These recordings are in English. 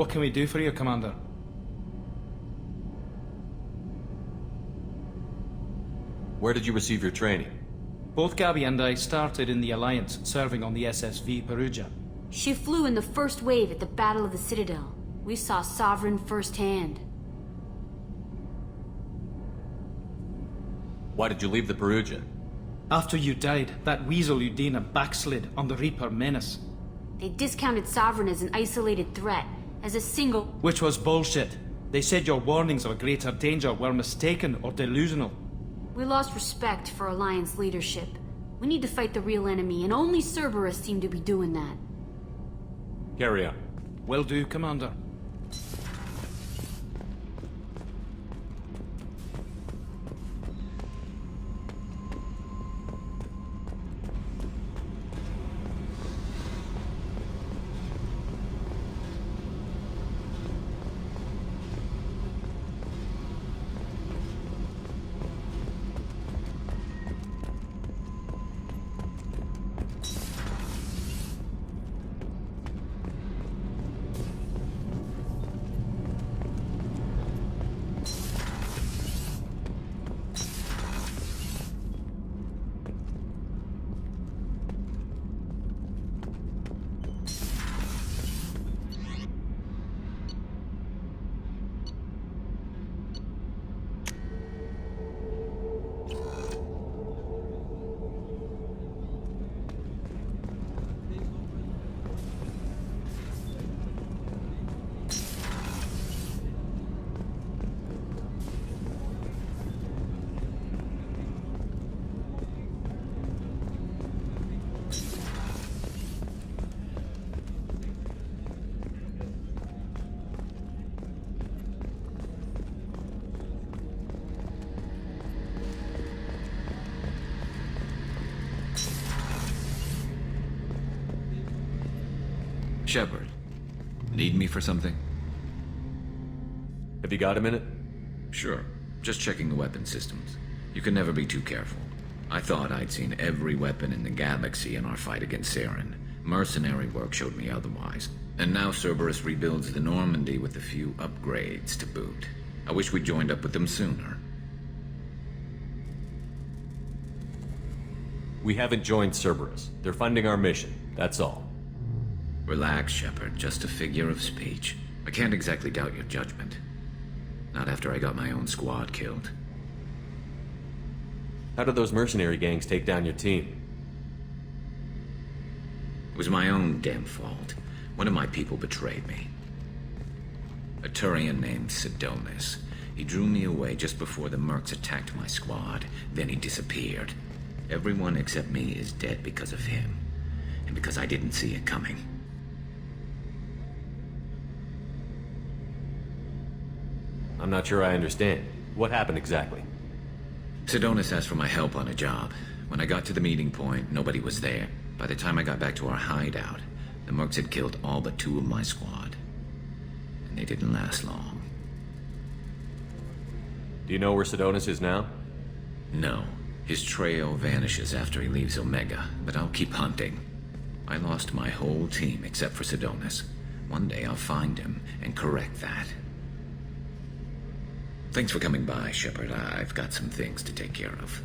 What can we do for you, Commander? Where did you receive your training? Both Gabby and I started in the Alliance, serving on the SSV Perugia. She flew in the first wave at the Battle of the Citadel. We saw Sovereign firsthand. Why did you leave the Perugia? After you died, that weasel Udina backslid on the Reaper menace. They discounted Sovereign as an isolated threat, as a single... Which was bullshit. They said your warnings of a greater danger were mistaken or delusional. We lost respect for Alliance leadership. We need to fight the real enemy, and only Cerberus seem to be doing that. Carry on. Will do, Commander. Shepard, need me for something? Have you got a minute? Sure. Just checking the weapon systems. You can never be too careful. I thought I'd seen every weapon in the galaxy in our fight against Saren. Mercenary work showed me otherwise. And now Cerberus rebuilds the Normandy with a few upgrades to boot. I wish we'd joined up with them sooner. We haven't joined Cerberus. They're funding our mission, that's all. Relax, Shepard. Just a figure of speech. I can't exactly doubt your judgment. Not after I got my own squad killed. How did those mercenary gangs take down your team? It was my own damn fault. One of my people betrayed me. A Turian named Sidonis. He drew me away just before the Mercs attacked my squad. Then he disappeared. Everyone except me is dead because of him. And because I didn't see it coming. I'm not sure I understand. What happened exactly? Sidonis asked for my help on a job. When I got to the meeting point, nobody was there. By the time I got back to our hideout, the Mercs had killed all but 2 of my squad. And they didn't last long. Do you know where Sidonis is now? No. His trail vanishes after he leaves Omega, but I'll keep hunting. I lost my whole team except for Sidonis. One day I'll find him and correct that. Thanks for coming by, Shepard. I've got some things to take care of.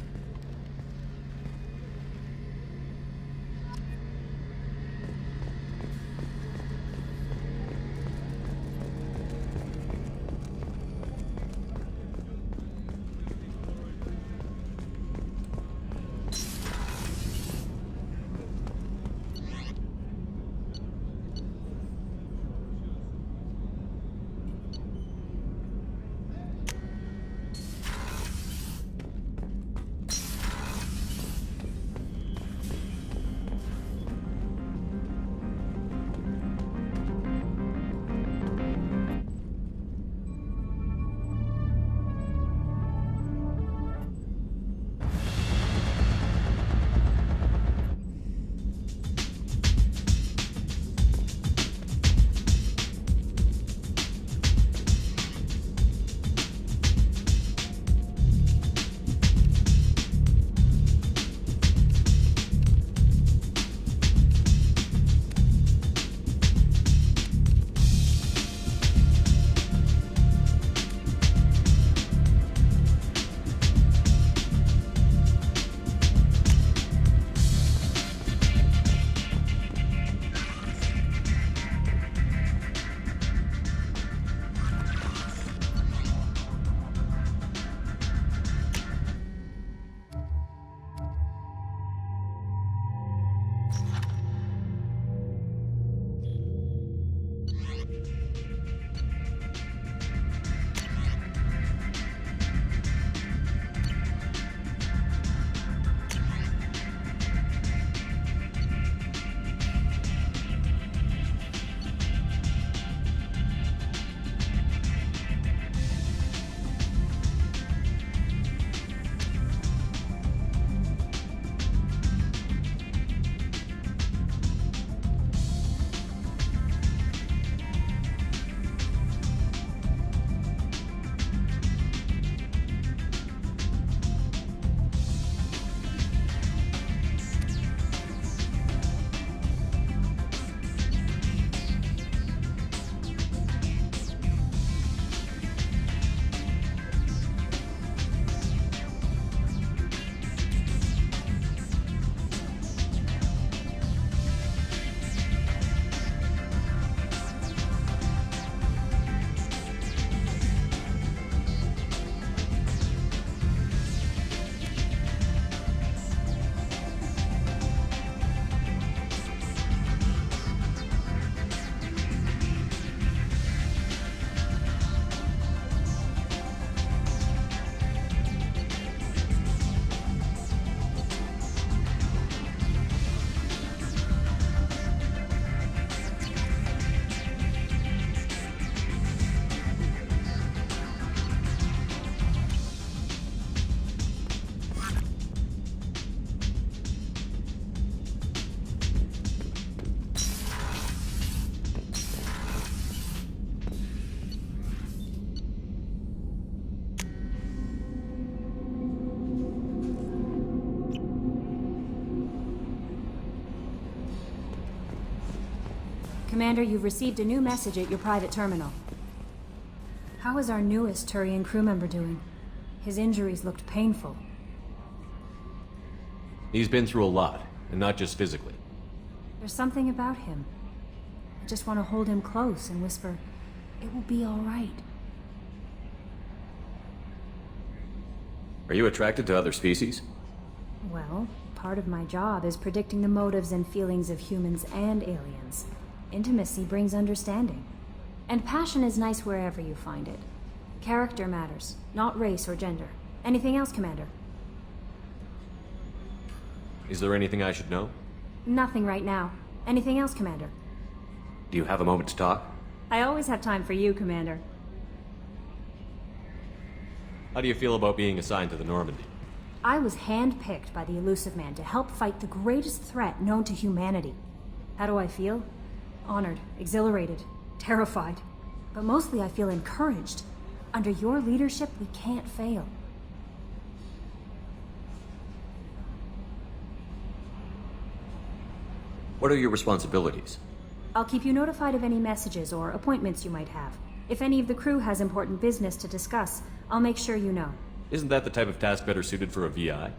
Commander, you've received a new message at your private terminal. How is our newest Turian crew member doing? His injuries looked painful. He's been through a lot, and not just physically. There's something about him. I just want to hold him close and whisper, "It will be all right." Are you attracted to other species? Well, part of my job is predicting the motives and feelings of humans and aliens. Intimacy brings understanding. And passion is nice wherever you find it. Character matters, not race or gender. Anything else, Commander? Is there anything I should know? Nothing right now. Anything else, Commander? Do you have a moment to talk? I always have time for you, Commander. How do you feel about being assigned to the Normandy? I was handpicked by the Illusive Man to help fight the greatest threat known to humanity. How do I feel? Honored, exhilarated, terrified. But mostly I feel encouraged. Under your leadership, we can't fail. What are your responsibilities? I'll keep you notified of any messages or appointments you might have. If any of the crew has important business to discuss, I'll make sure you know. Isn't that the type of task better suited for a VI?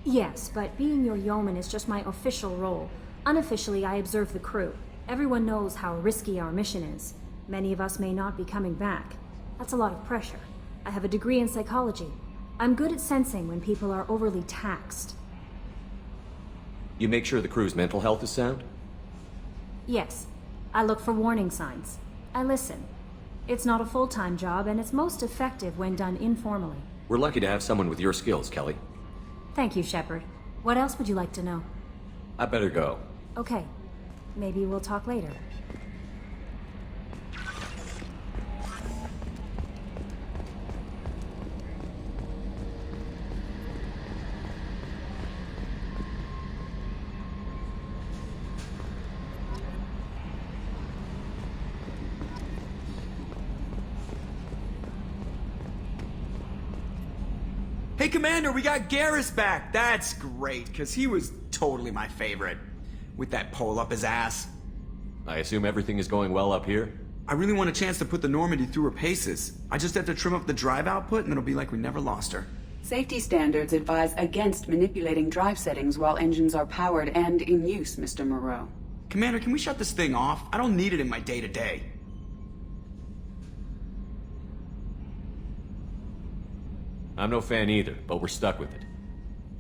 Yes, but being your yeoman is just my official role. Unofficially, I observe the crew. Everyone knows how risky our mission is. Many of us may not be coming back. That's a lot of pressure. I have a degree in psychology. I'm good at sensing when people are overly taxed. You make sure the crew's mental health is sound? Yes, I look for warning signs. I listen. It's not a full-time job, and it's most effective when done informally. We're lucky to have someone with your skills, Kelly. Thank you, Shepard. What else would you like to know? I better go. Okay. Maybe we'll talk later. Hey, Commander, we got Garrus back. That's great, because he was totally my favorite. With that pole up his ass. I assume everything is going well up here? I really want a chance to put the Normandy through her paces. I just have to trim up the drive output, and it'll be like we never lost her. Safety standards advise against manipulating drive settings while engines are powered and in use, Mr. Moreau. Commander, can we shut this thing off? I don't need it in my day-to-day. I'm no fan either, but we're stuck with it.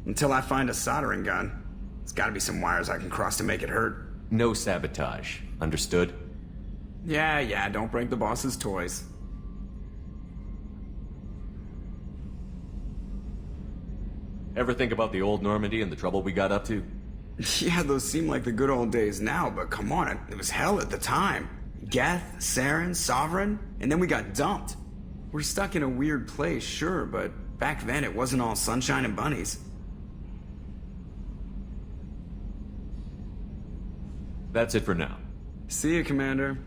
Until I find a soldering gun. There's gotta be some wires I can cross to make it hurt. No sabotage. Understood? Yeah, don't break the boss's toys. Ever think about the old Normandy and the trouble we got up to? Yeah, those seem like the good old days now, but come on, it was hell at the time. Geth, Saren, Sovereign, and then we got dumped. We're stuck in a weird place, sure, but back then it wasn't all sunshine and bunnies. That's it for now. See you, Commander.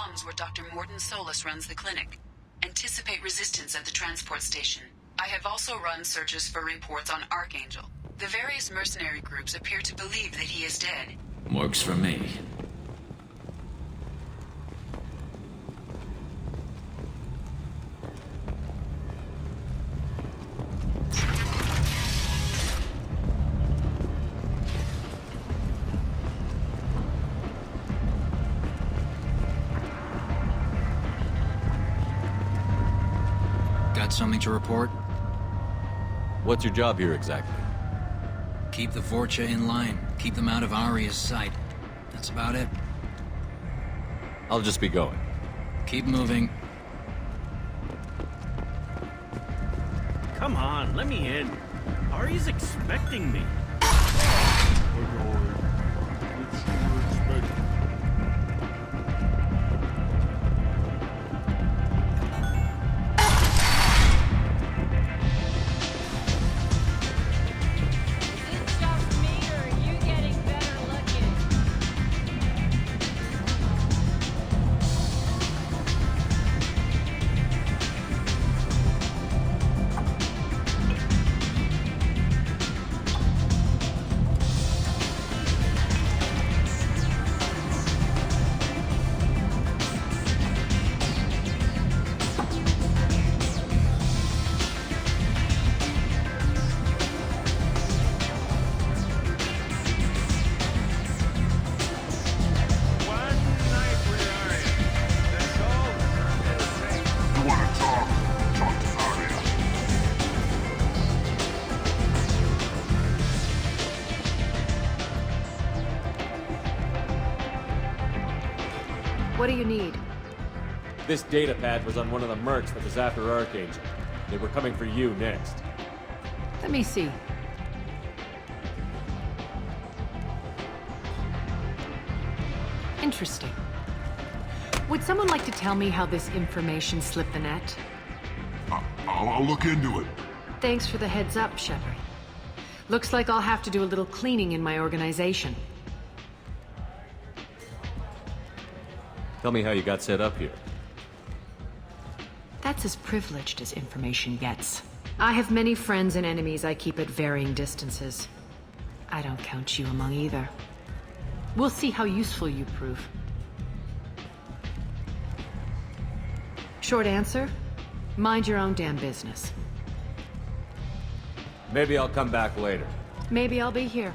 comms where Dr. Morton Solus runs the clinic. Anticipate resistance at the transport station. I have also run searches for reports on Archangel. The various mercenary groups appear to believe that he is dead. Works for me. Got something to report? What's your job here exactly? Keep the Vorcha in line. Keep them out of Aria's sight. That's about it. I'll just be going. Keep moving. Come on, let me in. Ari's expecting me. What do you need? This data pad was on one of the mercs that was after Archangel. They were coming for you next. Let me see. Interesting. Would someone like to tell me how this information slipped the net? I'll look into it. Thanks for the heads up, Shepard. Looks like I'll have to do a little cleaning in my organization. Tell me how you got set up here. That's as privileged as information gets. I have many friends and enemies I keep at varying distances. I don't count you among either. We'll see how useful you prove. Short answer? Mind your own damn business. Maybe I'll come back later. Maybe I'll be here.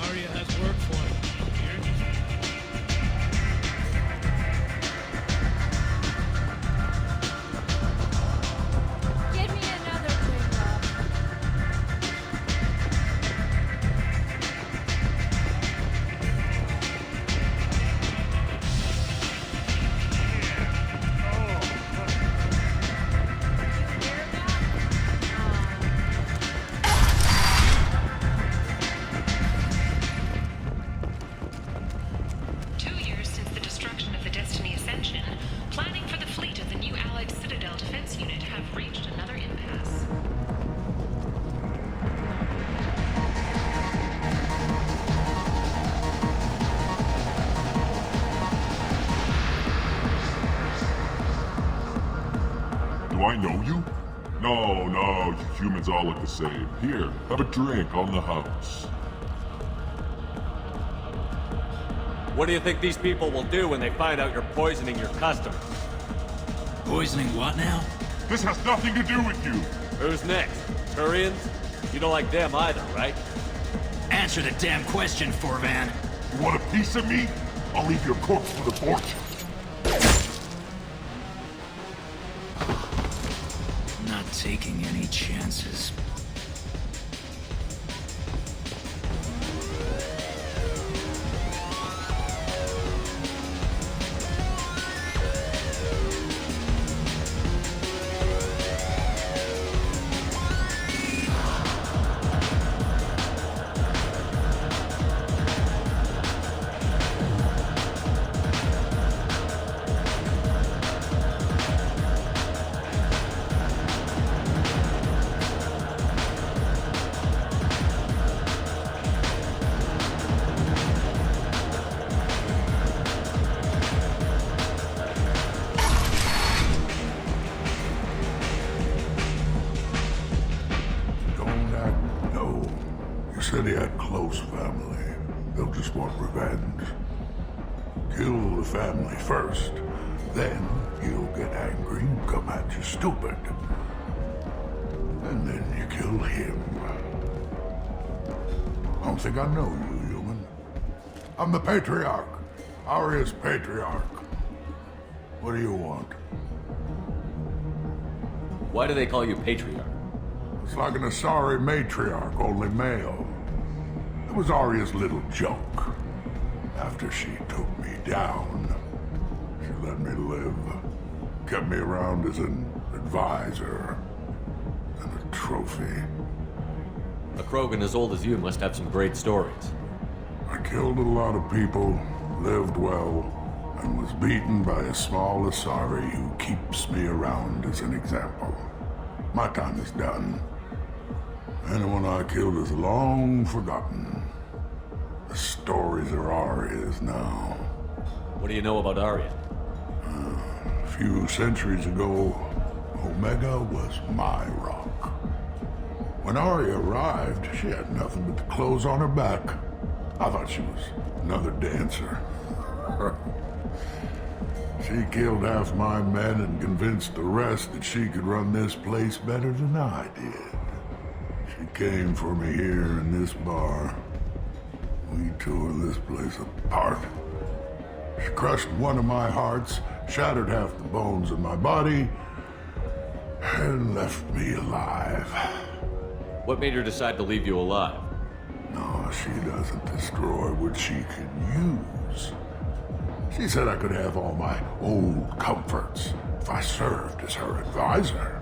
Aria has work for him. Give me another drink, Rob. Do I know you? No, you humans all look the same. Here, have a drink on the house. What do you think these people will do when they find out you're poisoning your customers? Poisoning what now? This has nothing to do with you. Who's next? Turians? You don't like them either, right? Answer the damn question, Forvan. You want a piece of me? I'll leave your corpse for the fortune. Not taking any chances. said he had close family. They'll just want revenge. Kill the family first, then he'll get angry and come at you stupid. And then you kill him. I don't think I know you, human. I'm the Patriarch. Aria's Patriarch. What do you want? Why do they call you Patriarch? It's like an Asari matriarch, only male. It was Aria's little joke. After she took me down, she let me live. Kept me around as an advisor and a trophy. A Krogan as old as you must have some great stories. I killed a lot of people, lived well, and was beaten by a small Asari who keeps me around as an example. My time is done. Anyone I killed is long forgotten. The stories are Aria's now. What do you know about Aria? A few centuries ago, Omega was my rock. When Aria arrived, she had nothing but the clothes on her back. I thought she was another dancer. She killed half my men and convinced the rest that she could run this place better than I did. She came for me here in this bar. We tore this place apart. She crushed one of my hearts, shattered half the bones in my body, and left me alive. What made her decide to leave you alive? No, she doesn't destroy what she can use. She said I could have all my old comforts if I served as her advisor.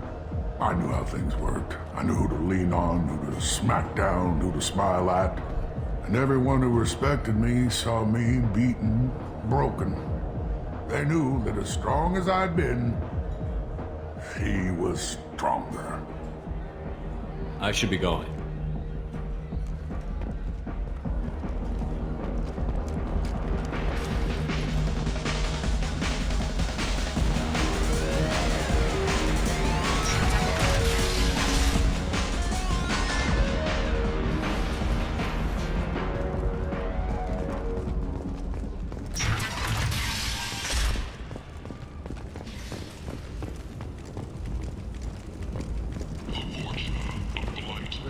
I knew how things worked. I knew who to lean on, who to smack down, who to smile at. And everyone who respected me saw me beaten, broken. They knew that as strong as I'd been, she was stronger. I should be going.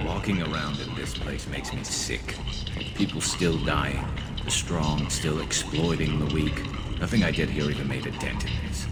Walking around in this place makes me sick. People still dying. The strong still exploiting the weak. Nothing I did here even made a dent in this.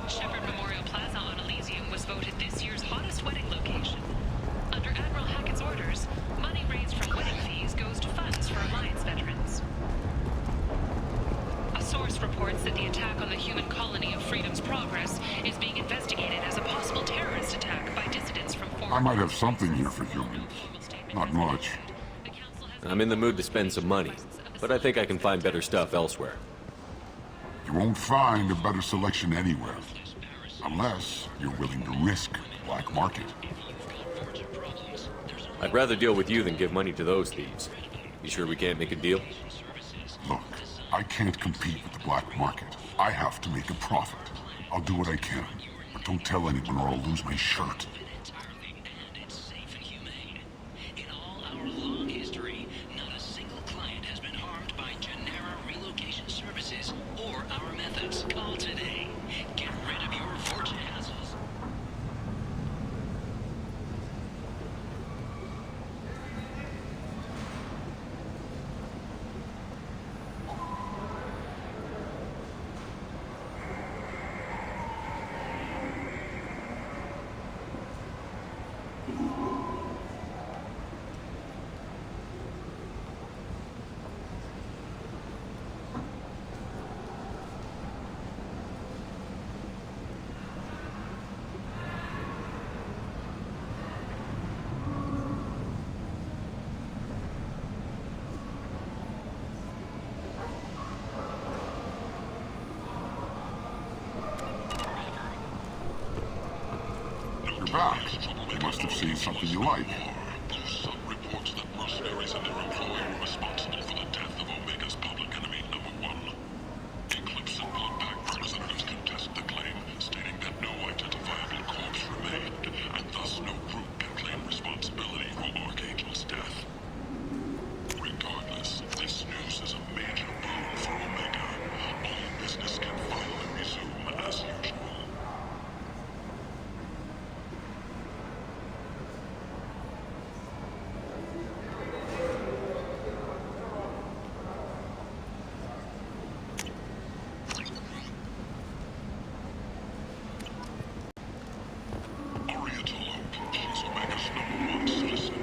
Shepherd Memorial Plaza on Elysium was voted this year's hottest wedding location. Under Admiral Hackett's orders, money raised from wedding fees goes to funds for Alliance veterans. A source reports that the attack on the human colony of Freedom's Progress is being investigated as a possible terrorist attack by dissidents from former... I might have something here for humans. Not much. I'm in the mood to spend some money, but I think I can find better stuff elsewhere. You won't find a better selection anywhere. Unless you're willing to risk black market. I'd rather deal with you than give money to those thieves. You sure we can't make a deal? Look, I can't compete with the black market. I have to make a profit. I'll do what I can, but don't tell anyone or I'll lose my shirt. back. They must have seen something you like. Some reports that mercenaries and their employer were responsible for the death of Omega's public enemy #1. Eclipse and Bloodpack representatives contest the claim, stating that no identifiable corpse remained, and thus no group can claim responsibility for Archangel's death. Regardless, this news is a major boon for Omega. All business can finally resume as usual. Oriental Oak, she's Omega's #1 citizen.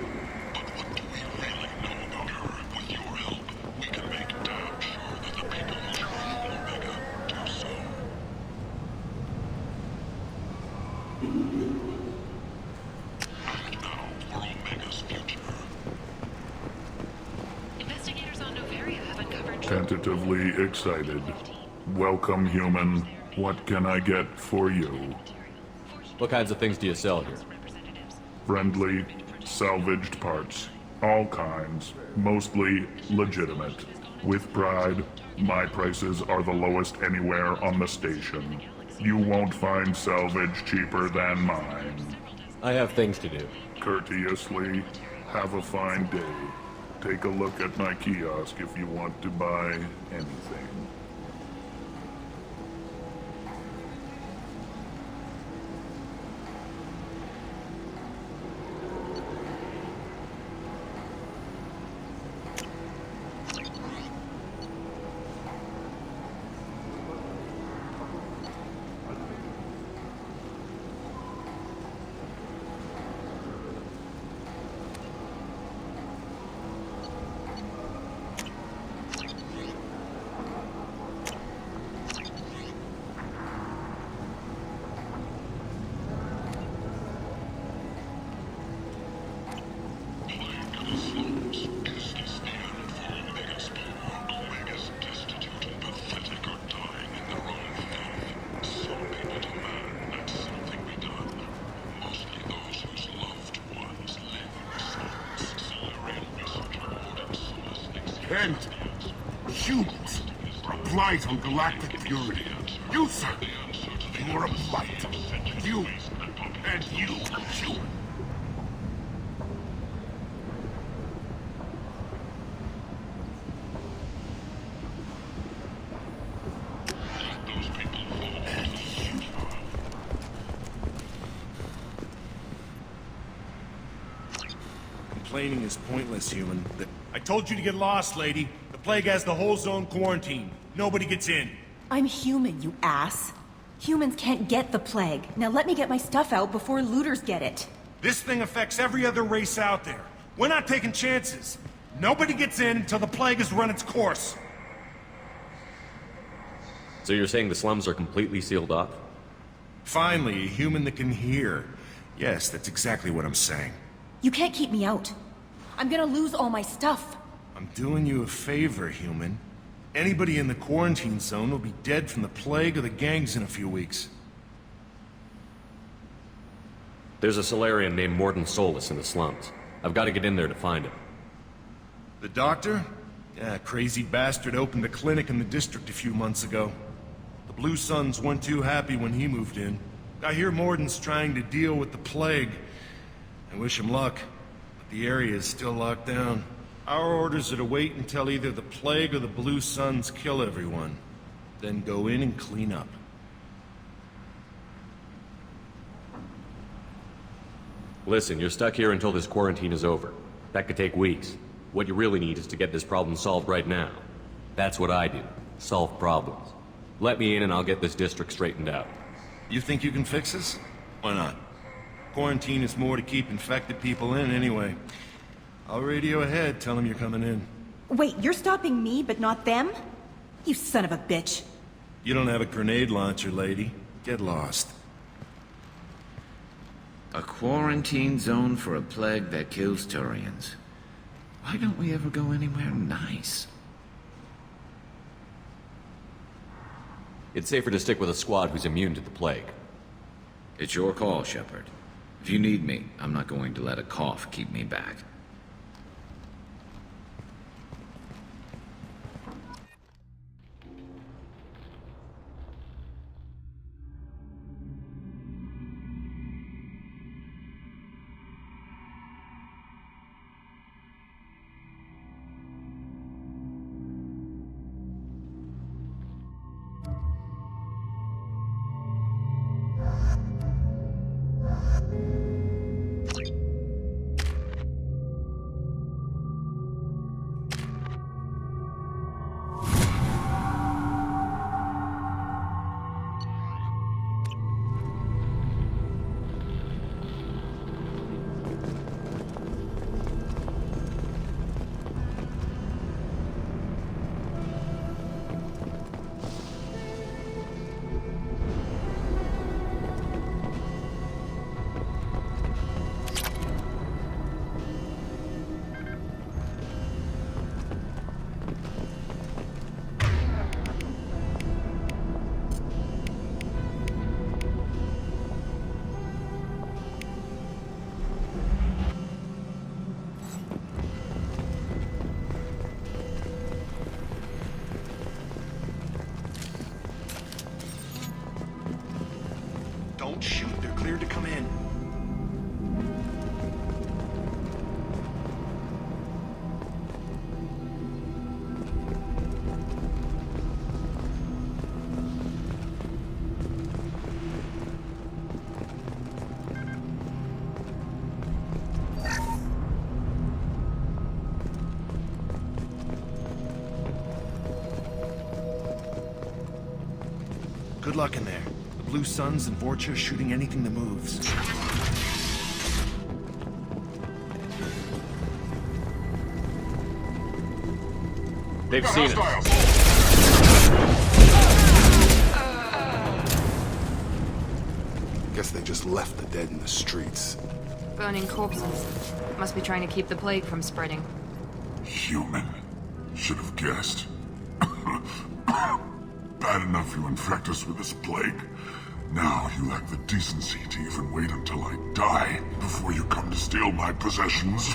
But what do we really know about her? With your help, we can make damn sure that the people who rule Omega do so. And now for Omega's future. Investigators on Noveria have uncovered Tentatively excited. Welcome, human. What can I get for you? What kinds of things do you sell here? Friendly, salvaged parts. All kinds. Mostly legitimate. With pride, my prices are the lowest anywhere on the station. You won't find salvage cheaper than mine. I have things to do. Courteously, have a fine day. Take a look at my kiosk if you want to buy anything. Kent, humans are a blight on galactic purity. You, sir, you are a blight. You, and you, human. Complaining is pointless, human. I told you to get lost, lady. The plague has the whole zone quarantined. Nobody gets in. I'm human, you ass. Humans can't get the plague. Now let me get my stuff out before looters get it. This thing affects every other race out there. We're not taking chances. Nobody gets in until the plague has run its course. So you're saying the slums are completely sealed off? Finally, a human that can hear. Yes, that's exactly what I'm saying. You can't keep me out. I'm gonna lose all my stuff. I'm doing you a favor, human. Anybody in the quarantine zone will be dead from the plague or the gangs in a few weeks. There's a Solarian named Mordin Solus in the slums. I've got to get in there to find him. The doctor? Yeah, crazy bastard opened a clinic in the district a few months ago. The Blue Suns weren't too happy when he moved in. I hear Mordin's trying to deal with the plague. I wish him luck, but the area is still locked down. Our orders are to wait until either the plague or the Blue Suns kill everyone. Then go in and clean up. Listen, you're stuck here until this quarantine is over. That could take weeks. What you really need is to get this problem solved right now. That's what I do. Solve problems. Let me in and I'll get this district straightened out. You think you can fix this? Why not? Quarantine is more to keep infected people in anyway. I'll radio ahead, tell them you're coming in. Wait, you're stopping me, but not them? You son of a bitch. You don't have a grenade launcher, lady. Get lost. A quarantine zone for a plague that kills Turians. Why don't we ever go anywhere nice? It's safer to stick with a squad who's immune to the plague. It's your call, Shepard. If you need me, I'm not going to let a cough keep me back. Don't shoot. They're cleared to come in. Good luck in there. The Blue Suns and Vorcha shooting anything that moves. They've seen us. Guess they just left the dead in the streets. Burning corpses. Must be trying to keep the plague from spreading. Human. Should have guessed. Bad enough you infect us with this plague. Now you lack the decency to even wait until I die before you come to steal my possessions.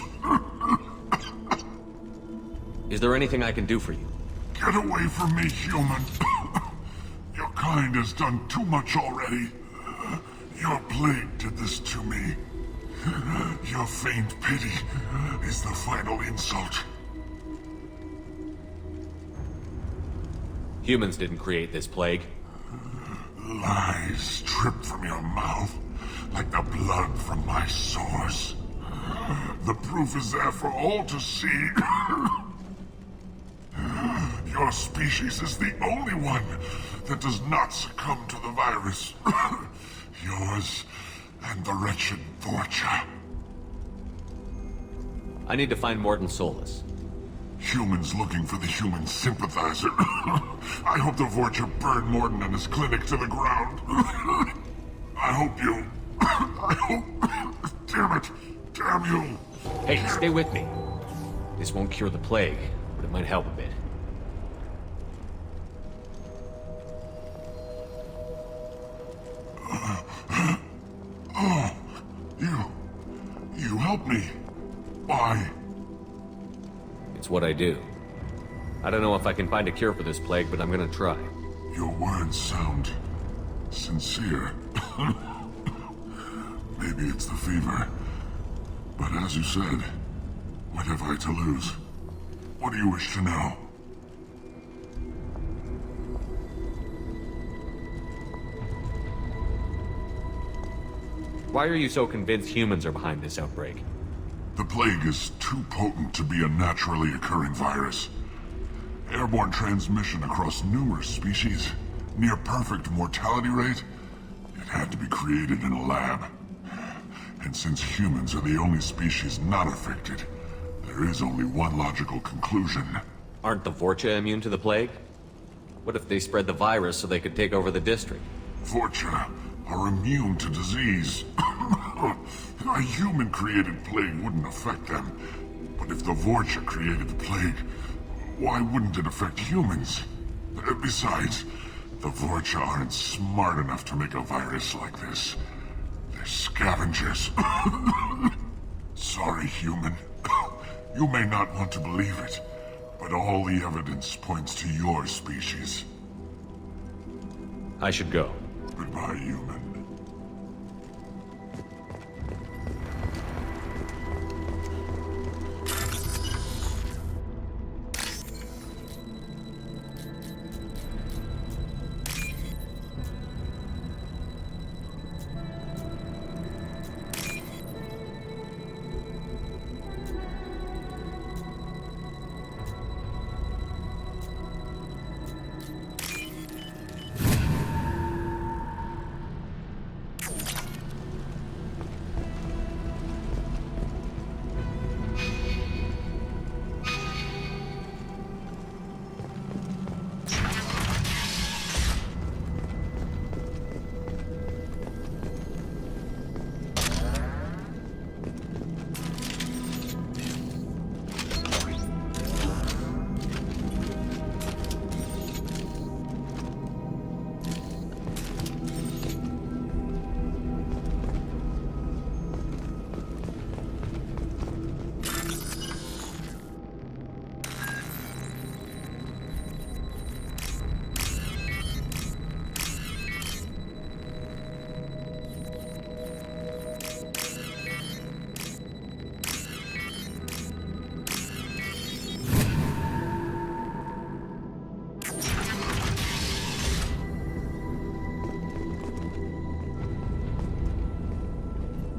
Is there anything I can do for you? Get away from me, human. Your kind has done too much already. Your plague did this to me. Your faint pity is the final insult. Humans didn't create this plague. Lies drip from your mouth like the blood from my sores. The proof is there for all to see. Your species is the only one that does not succumb to the virus. Yours and the wretched Vorcha. I need to find Morton Solus. Humans looking for the human sympathizer. I hope the Vorcha burn Morton and his clinic to the ground. I hope you... I hope... Damn it! Damn you! Hey, stay with me. This won't cure the plague, but it might help a bit. Oh, you helped me. Why? It's what I do. I don't know if I can find a cure for this plague, but I'm gonna try. Your words sound sincere. Maybe it's the fever. But as you said, what have I to lose? What do you wish to know? Why are you so convinced humans are behind this outbreak? The plague is too potent to be a naturally occurring virus. Airborne transmission across numerous species, near perfect mortality rate. It had to be created in a lab. And since humans are the only species not affected, there is only one logical conclusion. Aren't the Vorcha immune to the plague? What if they spread the virus so they could take over the district? Vorcha are immune to disease. A human-created plague wouldn't affect them. But if the Vorcha created the plague, why wouldn't it affect humans? Besides, the Vorcha aren't smart enough to make a virus like this. They're Scavengers. Sorry, human. You may not want to believe it, but all the evidence points to your species. I should go. Goodbye, human.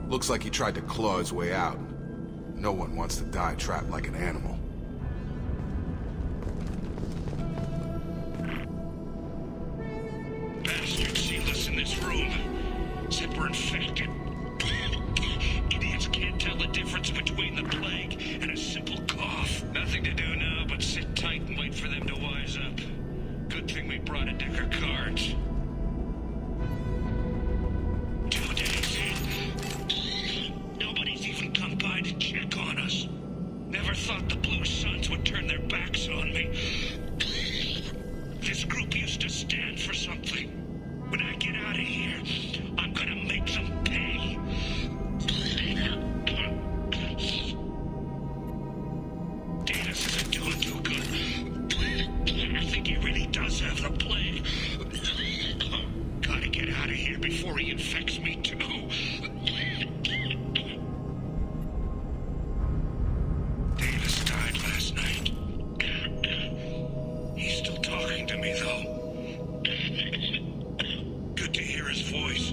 Looks like he tried to claw his way out. No one wants to die trapped like an animal. Bastards sealed us in this room. Said we're infected. Idiots can't tell the difference between the plague and a simple cough. Nothing to do now but sit tight and wait for them to wise up. Good thing we brought a deck of cards. 2 days in. Nobody's even come by to check on us. Never thought the Blue Suns would turn their backs on me. This group used to stand for something. When I get out of here, I'm gonna make them pay. Davis isn't doing too good. I think he really does have the plague. Gotta get out of here before he infects me too. Davis died last night. He's still talking to me, though. Good to hear his voice.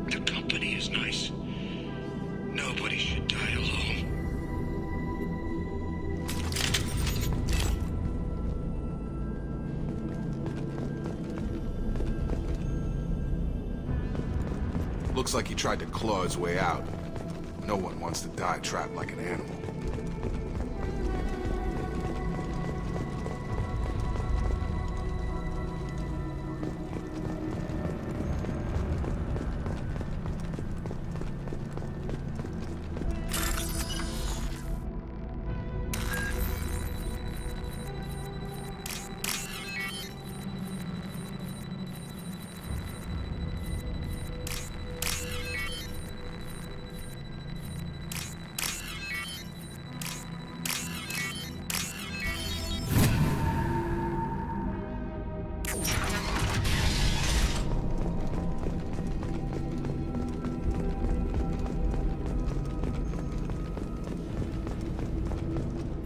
The company is nice. Nobody should die alone. Looks like he tried to claw his way out. No one wants to die trapped like an animal.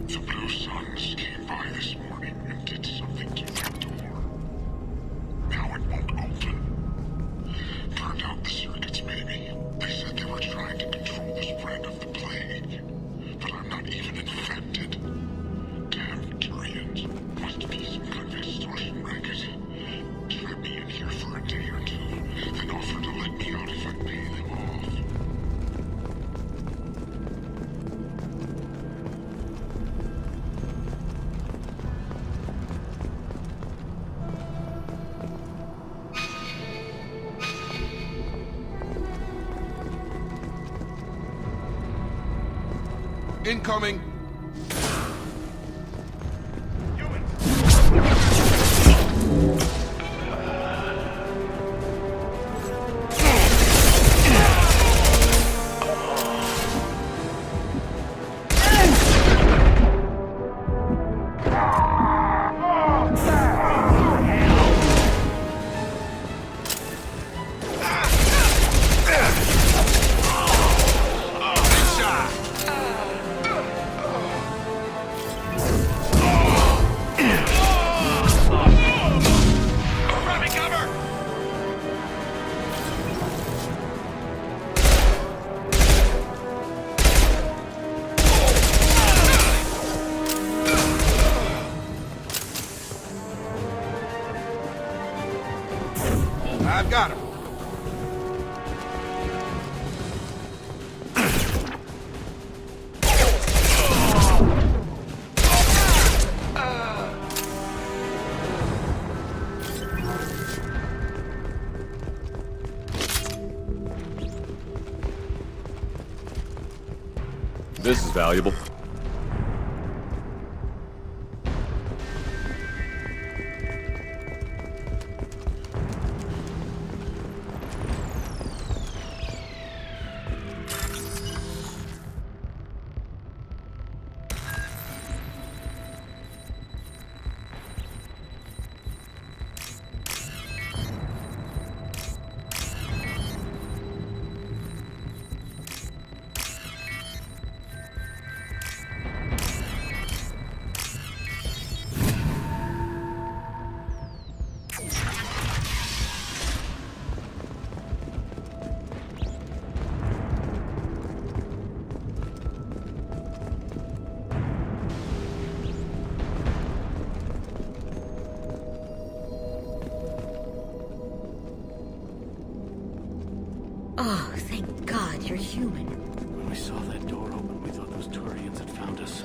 The Blue Suns came by this morning and did something to that door. Now it won't open. Turned out the circuits, maybe. They said they were trying to control the spread of the plague. But I'm not even infected. Damn Turians. Must be some kind of extortion racket. Trap me in here for a day or two, then offer to let me out if I pay them off. Incoming! I've got him. This is valuable. Oh, thank God you're human. When we saw that door open, we thought those Turians had found us.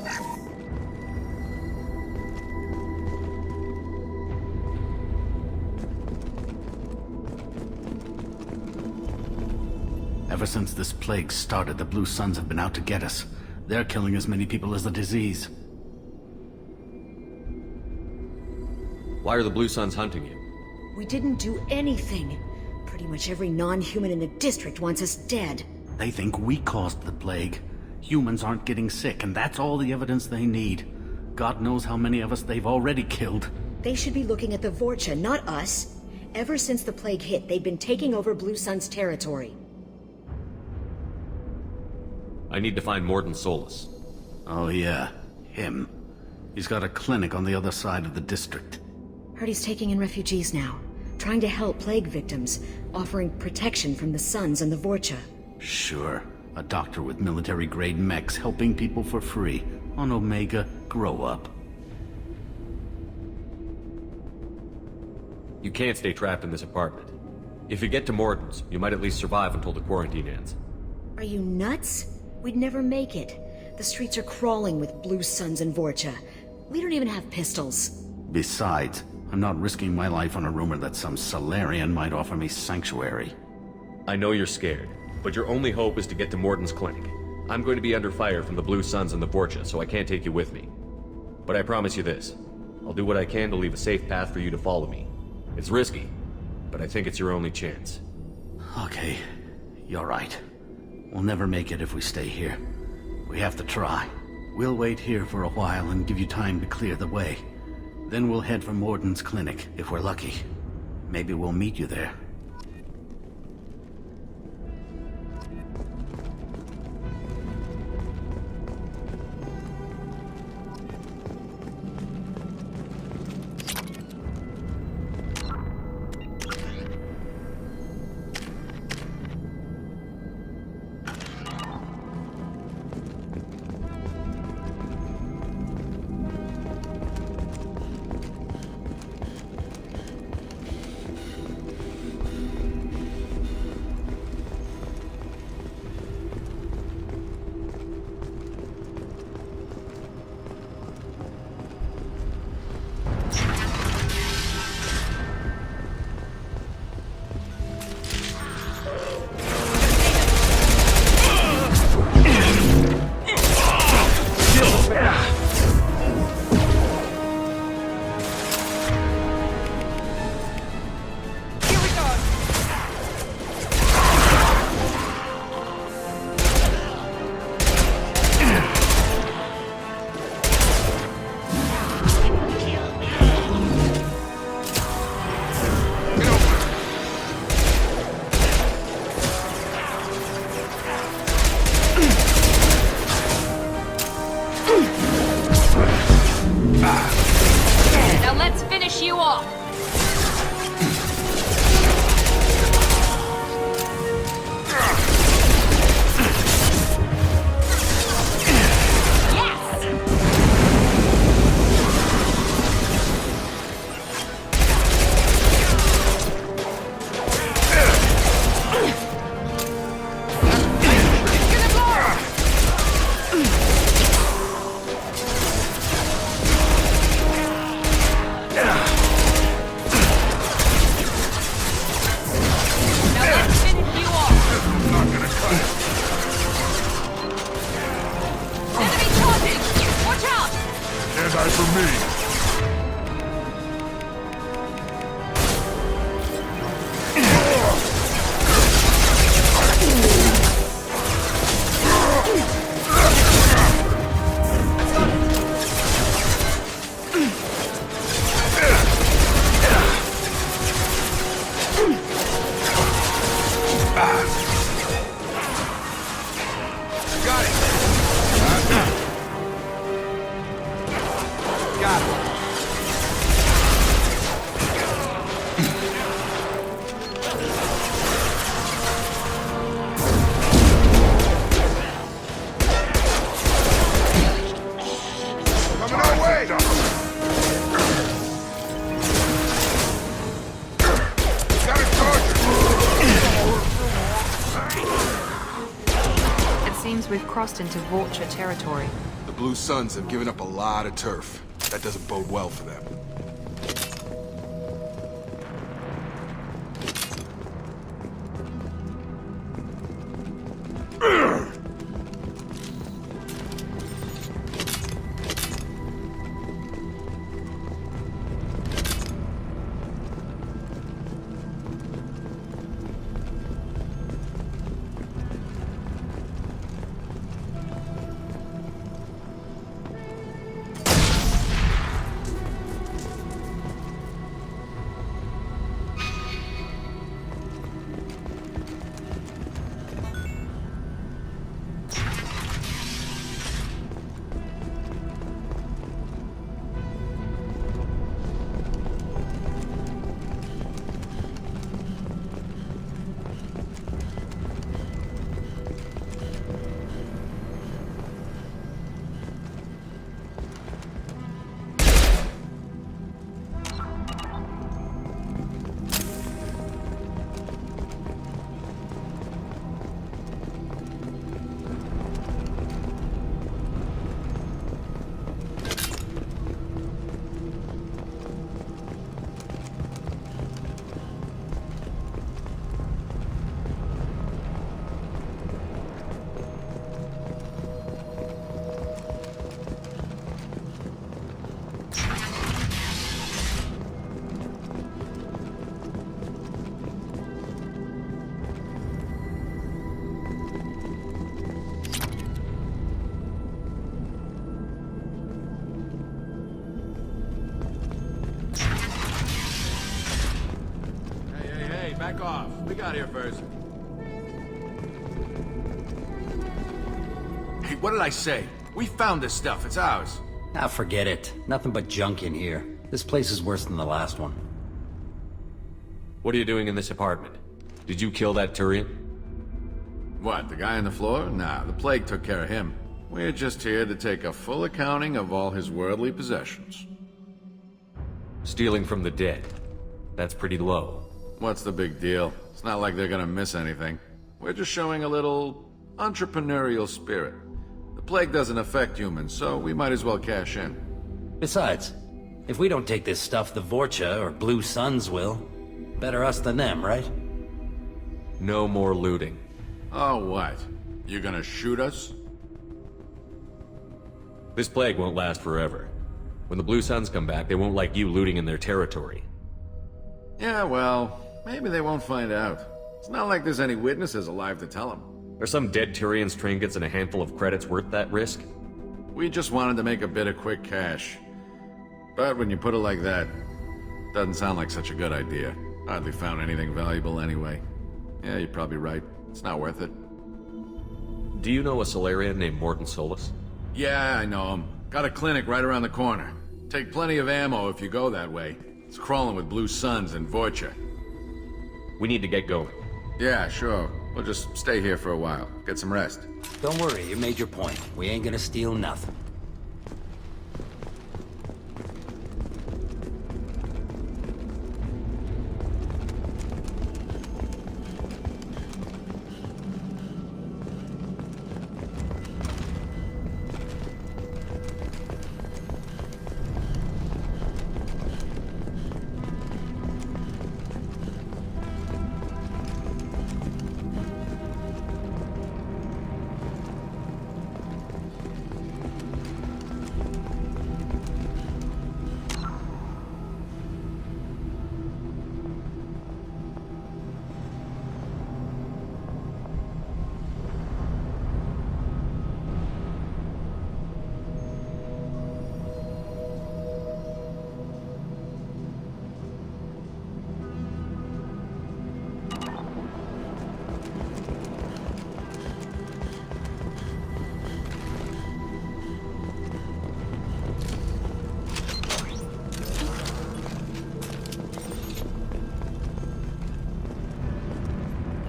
Ever since this plague started, the Blue Suns have been out to get us. They're killing as many people as the disease. Why are the Blue Suns hunting you? We didn't do anything. Pretty much every non-human in the district wants us dead. They think we caused the plague. Humans aren't getting sick, and that's all the evidence they need. God knows how many of us they've already killed. They should be looking at the Vorcha, not us. Ever since the plague hit, they've been taking over Blue Sun's territory. I need to find Mordin Solus. Oh yeah, him. He's got a clinic on the other side of the district. Heard he's taking in refugees now, trying to help plague victims, offering protection from the Suns and the Vorcha. Sure. A doctor with military-grade mechs helping people for free. On Omega, grow up. You can't stay trapped in this apartment. If you get to Mordin's, you might at least survive until the quarantine ends. Are you nuts? We'd never make it. The streets are crawling with Blue Suns and Vorcha. We don't even have pistols. Besides, I'm not risking my life on a rumor that some Salarian might offer me sanctuary. I know you're scared, but your only hope is to get to Mordin's clinic. I'm going to be under fire from the Blue Suns and the Vorcha, so I can't take you with me. But I promise you this. I'll do what I can to leave a safe path for you to follow me. It's risky, but I think it's your only chance. Okay, you're right. We'll never make it if we stay here. We have to try. We'll wait here for a while and give you time to clear the way. Then we'll head for Mordin's clinic, if we're lucky. Maybe we'll meet you there. Now let's finish you off. crossed into Vulture territory. The Blue Suns have given up a lot of turf. That doesn't bode well for them. Back off. We got here first. Hey, what did I say? We found this stuff. It's ours. Ah, forget it. Nothing but junk in here. This place is worse than the last one. What are you doing in this apartment? Did you kill that Turian? What, the guy on the floor? Nah, the plague took care of him. We're just here to take a full accounting of all his worldly possessions. Stealing from the dead. That's pretty low. What's the big deal? It's not like they're gonna miss anything. We're just showing a little entrepreneurial spirit. The plague doesn't affect humans, so we might as well cash in. Besides, if we don't take this stuff, the Vorcha or Blue Suns will. Better us than them, right? No more looting. Oh, what? You gonna shoot us? This plague won't last forever. When the Blue Suns come back, they won't like you looting in their territory. Yeah, well, maybe they won't find out. It's not like there's any witnesses alive to tell them. Are some dead Turian's trinkets and a handful of credits worth that risk? We just wanted to make a bit of quick cash. But when you put it like that, doesn't sound like such a good idea. Hardly found anything valuable anyway. Yeah, you're probably right. It's not worth it. Do you know a Solarian named Mordin Solus? Yeah, I know him. Got a clinic right around the corner. Take plenty of ammo if you go that way. It's crawling with Blue Suns and Vorcha. We need to get going. Yeah, sure. We'll just stay here for a while. Get some rest. Don't worry, you made your point. We ain't gonna steal nothing.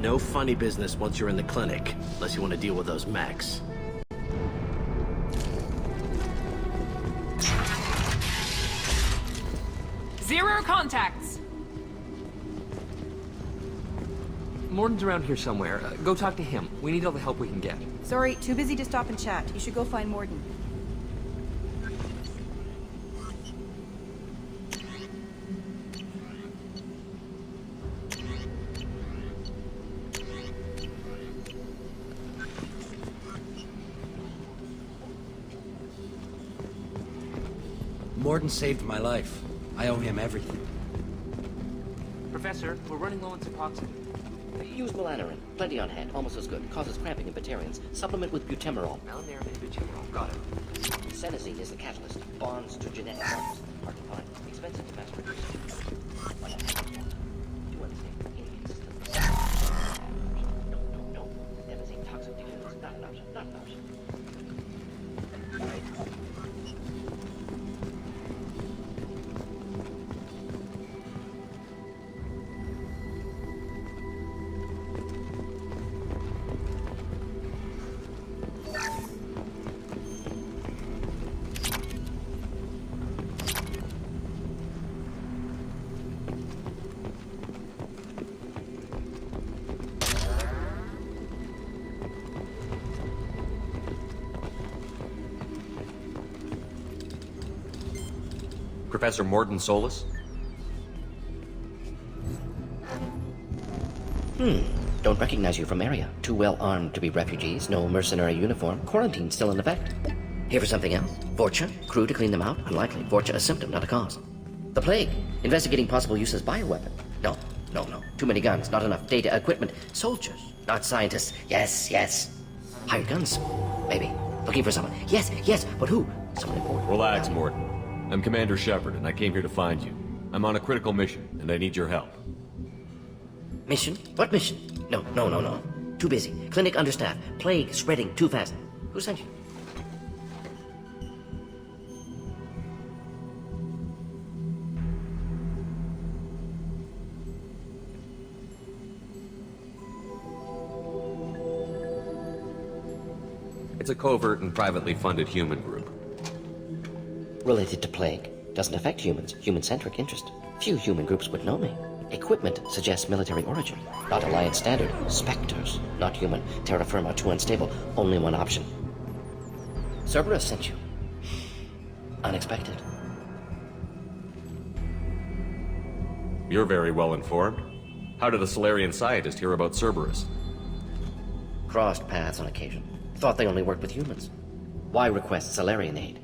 No funny business once you're in the clinic, unless you want to deal with those mechs. Zero contacts. Morden's around here somewhere. Go talk to him. We need all the help we can get. Sorry, too busy to stop and chat. You should go find Morden. Morden saved my life. I owe him everything. Professor, we're running low on Suboxone. Use melanorin. Plenty on hand. Almost as good. Causes cramping in Batarians. Supplement with butemerol. Melanorin and butemerol. Got it. Senesine is the catalyst. Bonds to genetic markers. Hard to find. Expensive to mass produce. Do understand? Immune system. No. Devastating toxic to humans. Not an option. Not an option. Professor Morden Solus? Don't recognize you from area. Too well armed to be refugees, no mercenary uniform, quarantine still in effect. Here for something else? Vorcha? Crew to clean them out? Unlikely. Vorcha a symptom, not a cause. The plague? Investigating possible use as bioweapon? No. Too many guns, not enough data, equipment. Soldiers, not scientists. Yes. Hired guns? Maybe. Looking for someone. Yes, but who? Someone important. Relax, Morden. I'm Commander Shepard, and I came here to find you. I'm on a critical mission, and I need your help. Mission? What mission? No. Too busy. Clinic understaffed. Plague spreading too fast. Who sent you? It's a covert and privately funded human group. Related to plague. Doesn't affect humans. Human-centric interest. Few human groups would know me. Equipment suggests military origin. Not Alliance standard. Spectres. Not human. Terra firma too unstable. Only one option. Cerberus sent you. Unexpected. You're very well informed. How did a Solarian scientist hear about Cerberus? Crossed paths on occasion. Thought they only worked with humans. Why request Solarian aid?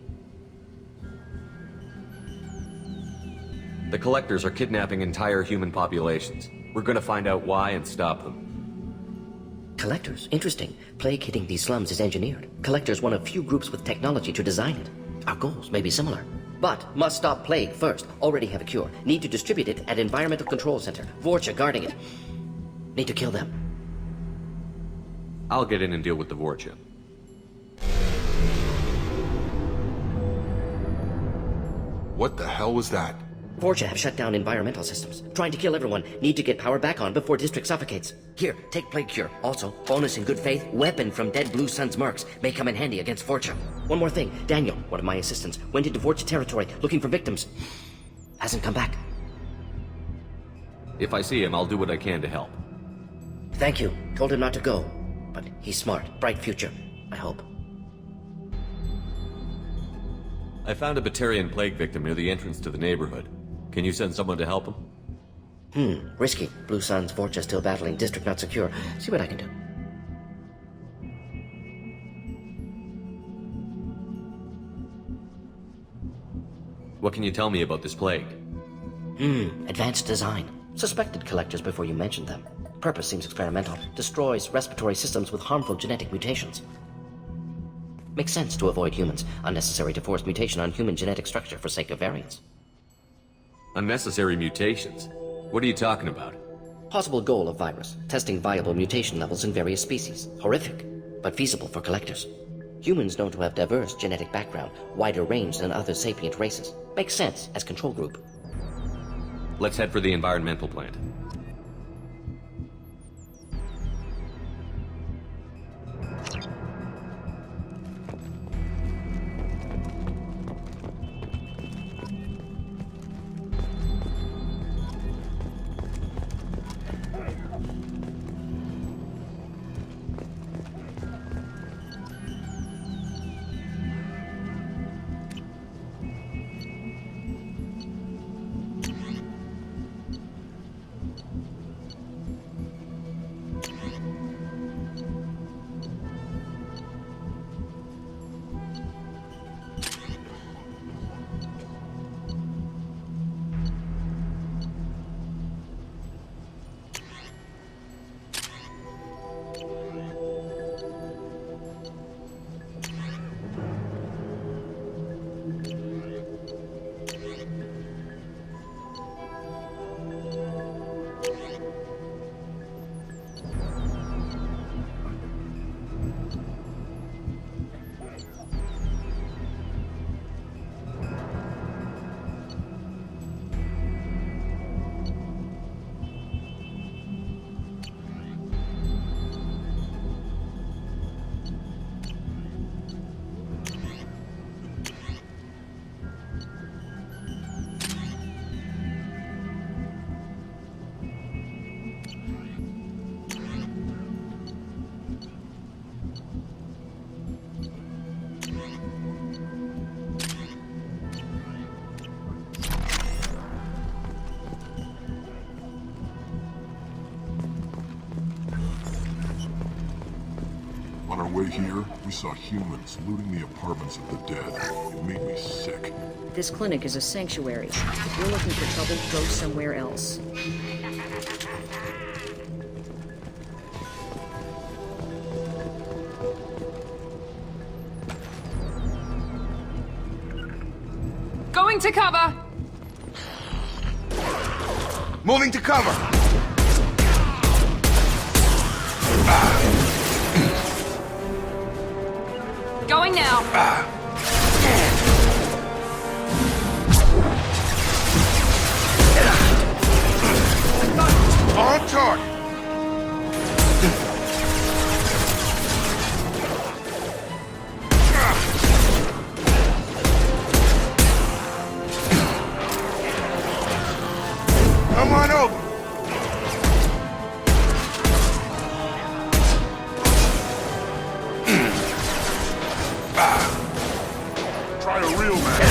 The Collectors are kidnapping entire human populations. We're gonna find out why and stop them. Collectors? Interesting. Plague hitting these slums is engineered. Collectors one of few groups with technology to design it. Our goals may be similar. But must stop plague first. Already have a cure. Need to distribute it at Environmental Control Center. Vorcha guarding it. Need to kill them. I'll get in and deal with the Vorcha. What the hell was that? Vorcha have shut down environmental systems. Trying to kill everyone. Need to get power back on before district suffocates. Here, take plague cure. Also, bonus in good faith, weapon from dead Blue Sun's mercs. May come in handy against Vorcha. One more thing. Daniel, one of my assistants, went into Vorcha territory looking for victims. Hasn't come back. If I see him, I'll do what I can to help. Thank you. Told him not to go. But he's smart. Bright future. I hope. I found a Batarian plague victim near the entrance to the neighborhood. Can you send someone to help him? Risky. Blue Sun's Vorcha still battling. District not secure. See what I can do. What can you tell me about this plague? Advanced design. Suspected collectors before you mentioned them. Purpose seems experimental. Destroys respiratory systems with harmful genetic mutations. Makes sense to avoid humans. Unnecessary to force mutation on human genetic structure for sake of variance. Unnecessary mutations? What are you talking about? Possible goal of virus. Testing viable mutation levels in various species. Horrific, but feasible for collectors. Humans known to have diverse genetic background, wider range than other sapient races. Makes sense as control group. Let's head for the environmental plant. way here, we saw humans looting the apartments of the dead. It made me sick. This clinic is a sanctuary. If you're looking for trouble, go somewhere else. Going to cover! Moving to cover! Going now! On target! Come on over! Try a real man.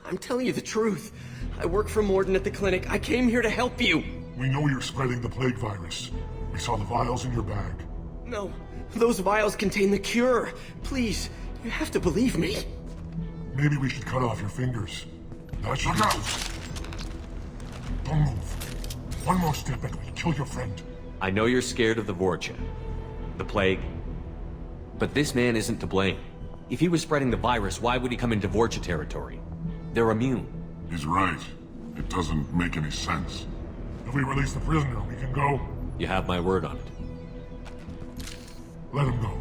I'm telling you the truth. I work for Morden at the clinic. I came here to help you. We know you're spreading the plague virus. We saw the vials in your bag. No, those vials contain the cure. Please, you have to believe me. Maybe we should cut off your fingers. That should... Look out! Don't move. One more step and we'll kill your friend. I know you're scared of the Vorcha. The plague. But this man isn't to blame. If he was spreading the virus, why would he come into Vorcha territory? They're immune. He's right. It doesn't make any sense. If we release the prisoner, we can go. You have my word on it. Let him go.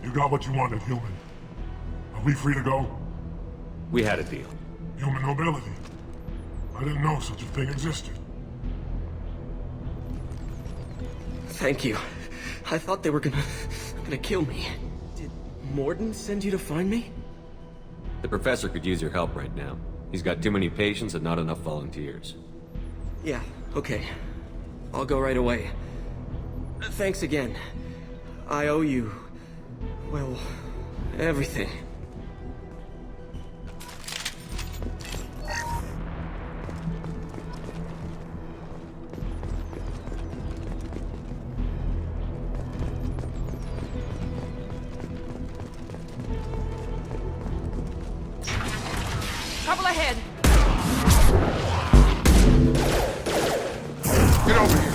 You got what you wanted, human. Are we free to go? We had a deal. Human nobility. I didn't know such a thing existed. Thank you. I thought they were gonna kill me. Did Morden send you to find me? The professor could use your help right now. He's got too many patients and not enough volunteers. Yeah, okay. I'll go right away. Thanks again. I owe you... well, everything. Trouble ahead. Get over here.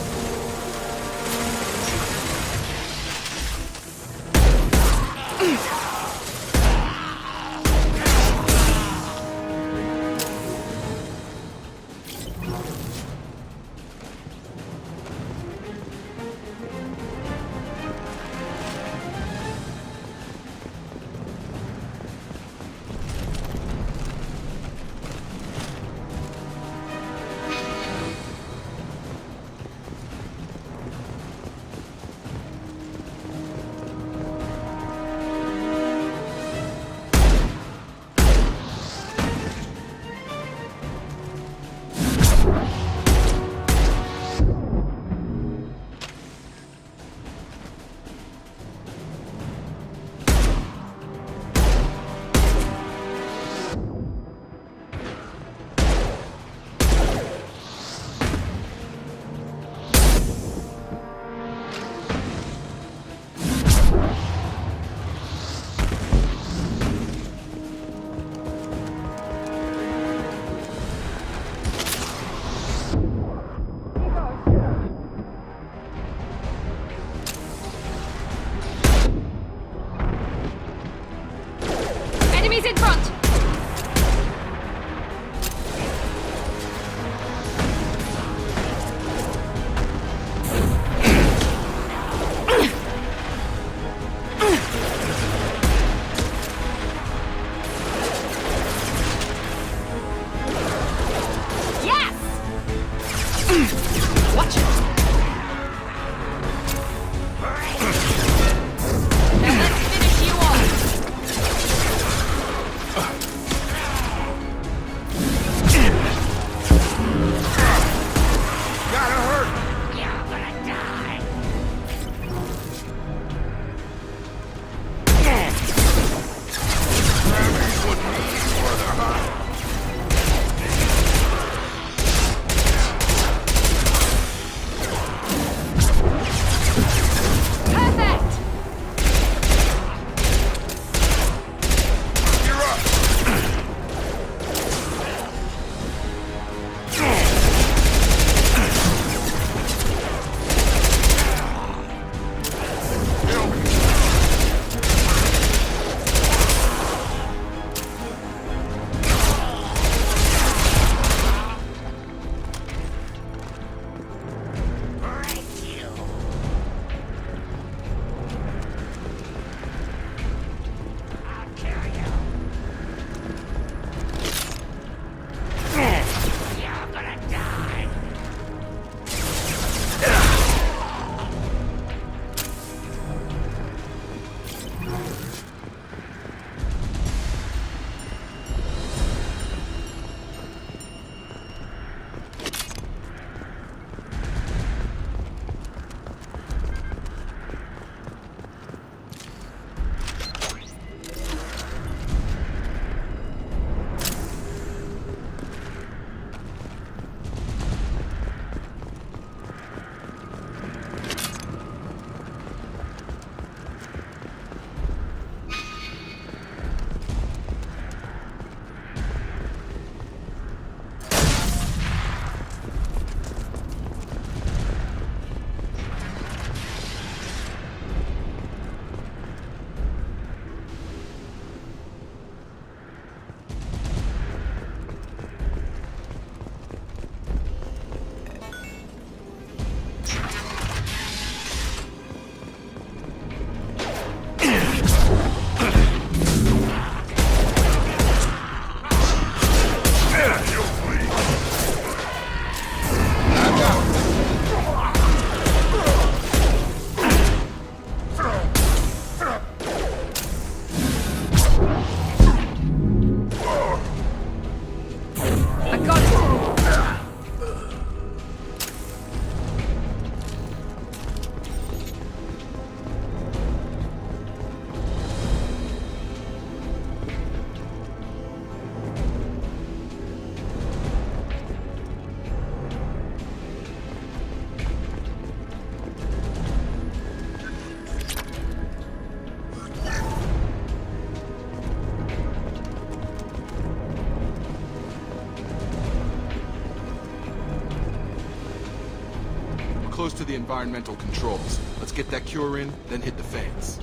close to the environmental controls. Let's get that cure in, then hit the fans.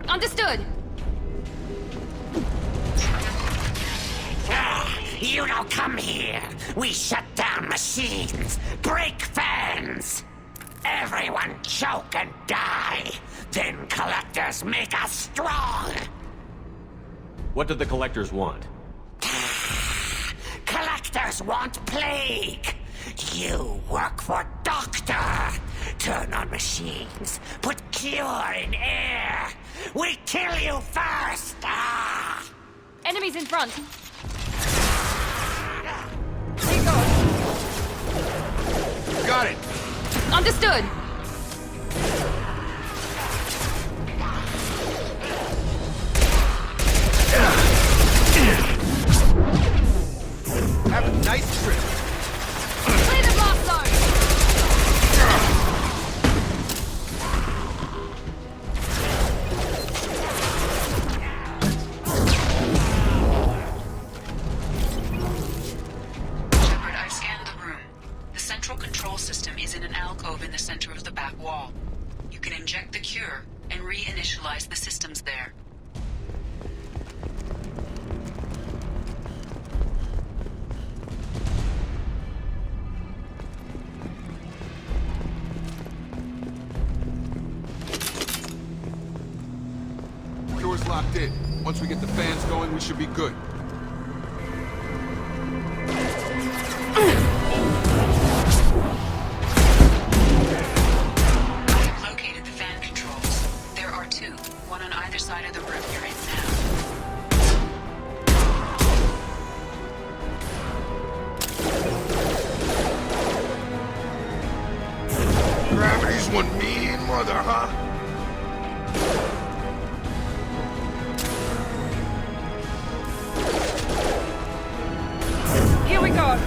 Understood. You don't come here. We shut down machines, break fans. Everyone choke and die. Then collectors make us strong. What do the collectors want? Collectors want plague. You work for Doctor. Turn on machines. Put cure in air. We kill you first. Enemies in front. Got it. Understood. Have a nice trip. Clear the blast zone. Shepard, I've scanned the room. The central control system is in an alcove in the center of the back wall. You can inject the cure and reinitialize the systems there. Cure's locked in. Once we get the fans going, we should be good. I've located the fan controls. There are two, one on either side of the room you're in now. Gravity's one mean mother, huh? Here we go.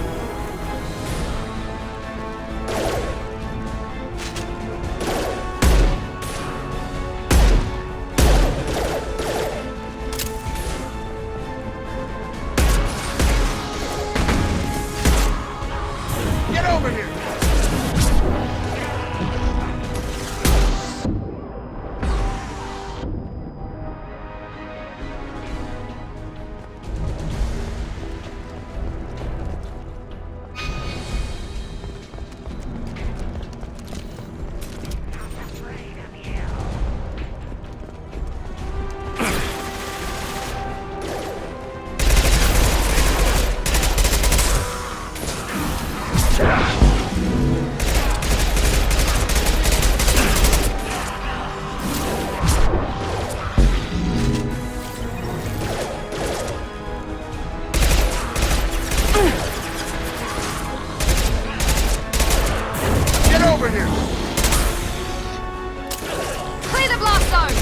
Get over here! Get over here! Clear the blast zone.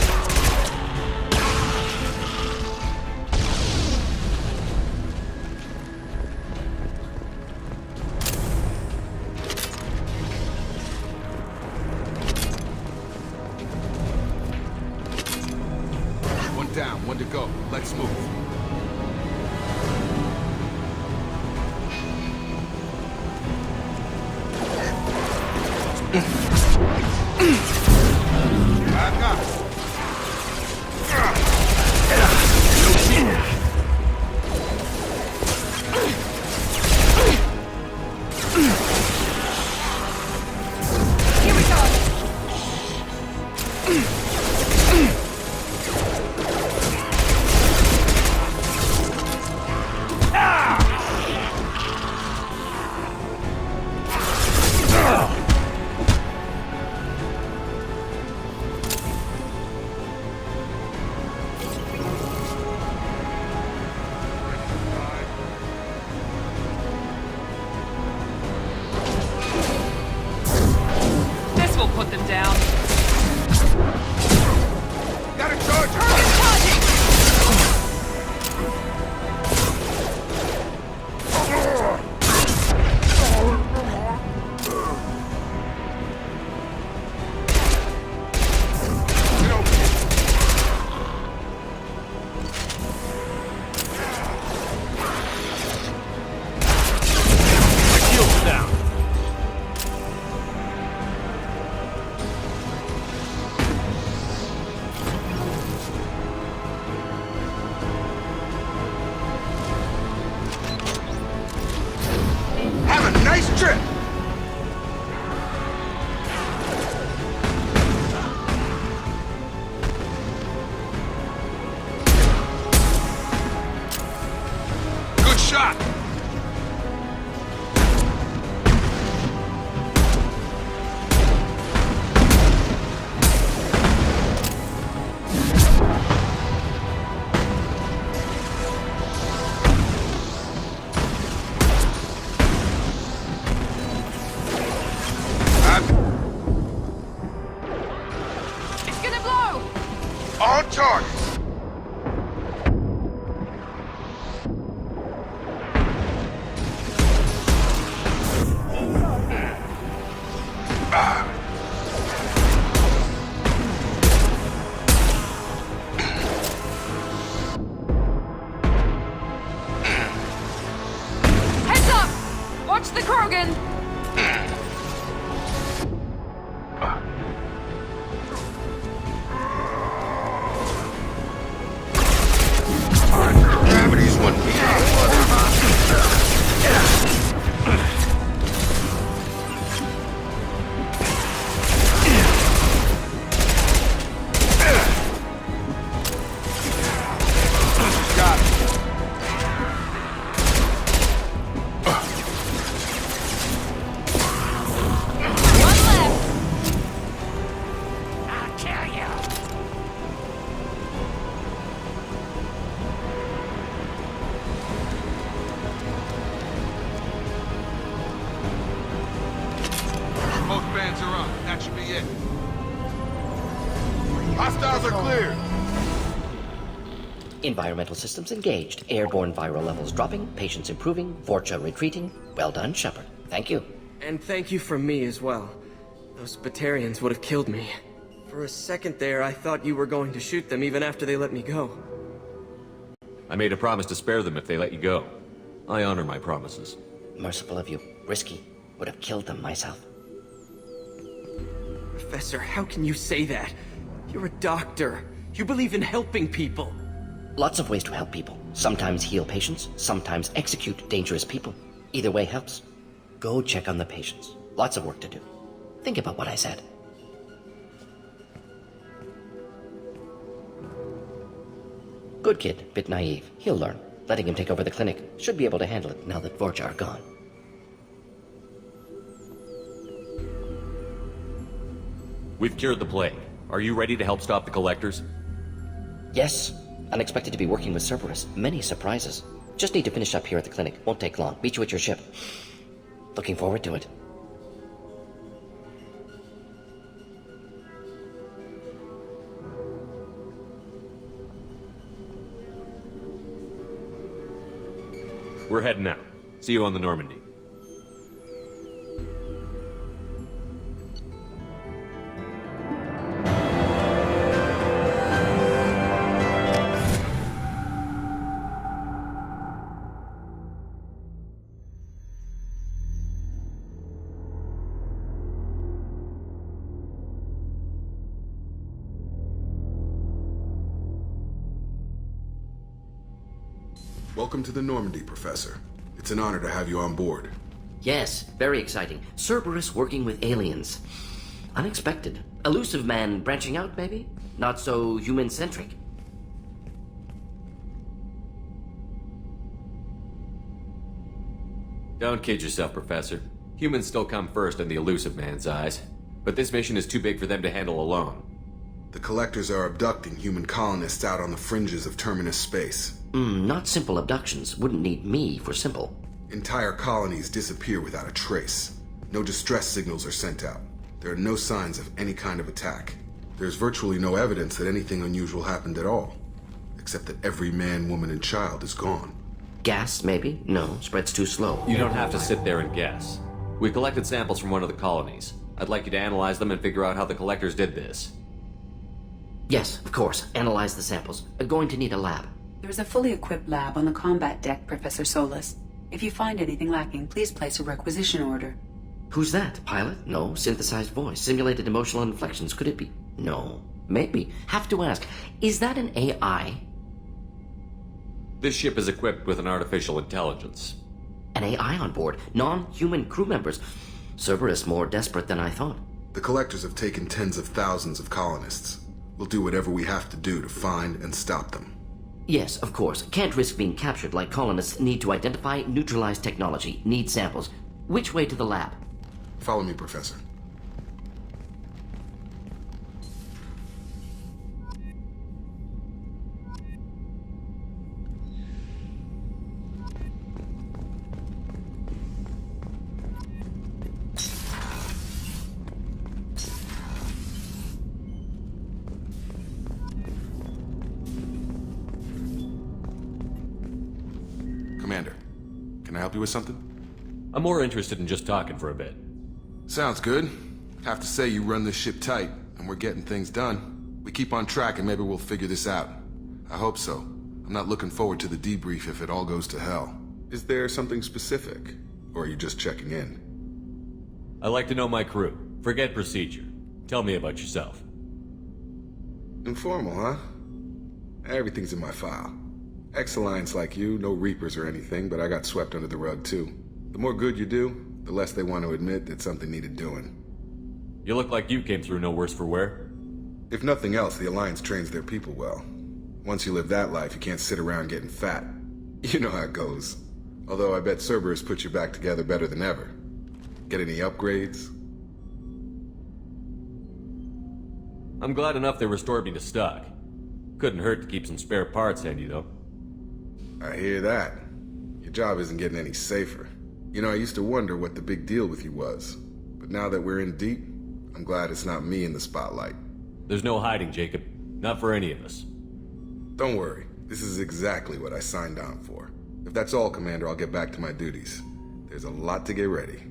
One down, one to go. Let's move. Back up. Here we go. shot! It's gonna blow! On target! Heads up! Watch the Krogan! Gravity's one Got it. One left! I'll kill you. Both bands are on. That should be it. Hostiles are clear. Environmental systems engaged. Airborne viral levels dropping. Patients improving. Vorcha retreating. Well done, Shepard. Thank you. And thank you from me as well. Those Batarians would have killed me. For a second there, I thought you were going to shoot them even after they let me go. I made a promise to spare them if they let you go. I honor my promises. Merciful of you. Risky. Would have killed them myself. Professor, how can you say that? You're a doctor. You believe in helping people. Lots of ways to help people. Sometimes heal patients, sometimes execute dangerous people. Either way helps. Go check on the patients. Lots of work to do. Think about what I said. Good kid, bit naive. He'll learn. Letting him take over the clinic. Should be able to handle it now that Vorcha are gone. We've cured the plague. Are you ready to help stop the Collectors? Yes. Unexpected to be working with Cerberus. Many surprises. Just need to finish up here at the clinic. Won't take long. Meet you at your ship. Looking forward to it. We're heading out. See you on the Normandy. Welcome to the Normandy, Professor. It's an honor to have you on board. Yes, very exciting. Cerberus working with aliens. Unexpected. Elusive man branching out, maybe? Not so human-centric. Don't kid yourself, Professor. Humans still come first in the Elusive Man's eyes. But this mission is too big for them to handle alone. The Collectors are abducting human colonists out on the fringes of Terminus space. Not simple abductions. Wouldn't need me for simple. Entire colonies disappear without a trace. No distress signals are sent out. There are no signs of any kind of attack. There's virtually no evidence that anything unusual happened at all. Except that every man, woman, and child is gone. Gas, maybe? No, spreads too slow. You don't have to sit there and guess. We collected samples from one of the colonies. I'd like you to analyze them and figure out how the Collectors did this. Yes, of course. Analyze the samples. Going to need a lab. There's a fully equipped lab on the combat deck, Professor Solis. If you find anything lacking, please place a requisition order. Who's that? Pilot? No. Synthesized voice. Simulated emotional inflections. Could it be? No. Maybe. Have to ask. Is that an AI? This ship is equipped with an artificial intelligence. An AI on board? Non-human crew members? Cerberus more desperate than I thought. The Collectors have taken tens of thousands of colonists. We'll do whatever we have to do to find and stop them. Yes, of course. Can't risk being captured like colonists need to identify, neutralize technology, need samples. Which way to the lab? Follow me, Professor. Commander, can I help you with something? I'm more interested in just talking for a bit. Sounds good. Have to say you run this ship tight, and we're getting things done. We keep on track and maybe we'll figure this out. I hope so. I'm not looking forward to the debrief if it all goes to hell. Is there something specific? Or are you just checking in? I like to know my crew. Forget procedure. Tell me about yourself. Informal, huh? Everything's in my file. Ex-Alliance like you, no Reapers or anything, but I got swept under the rug too. The more good you do, the less they want to admit that something needed doing. You look like you came through no worse for wear. If nothing else, the Alliance trains their people well. Once you live that life, you can't sit around getting fat. You know how it goes. Although I bet Cerberus put you back together better than ever. Get any upgrades? I'm glad enough they restored me to stock. Couldn't hurt to keep some spare parts handy, though. I hear that. Your job isn't getting any safer. You know, I used to wonder what the big deal with you was. But now that we're in deep, I'm glad it's not me in the spotlight. There's no hiding, Jacob. Not for any of us. Don't worry. This is exactly what I signed on for. If that's all, Commander, I'll get back to my duties. There's a lot to get ready.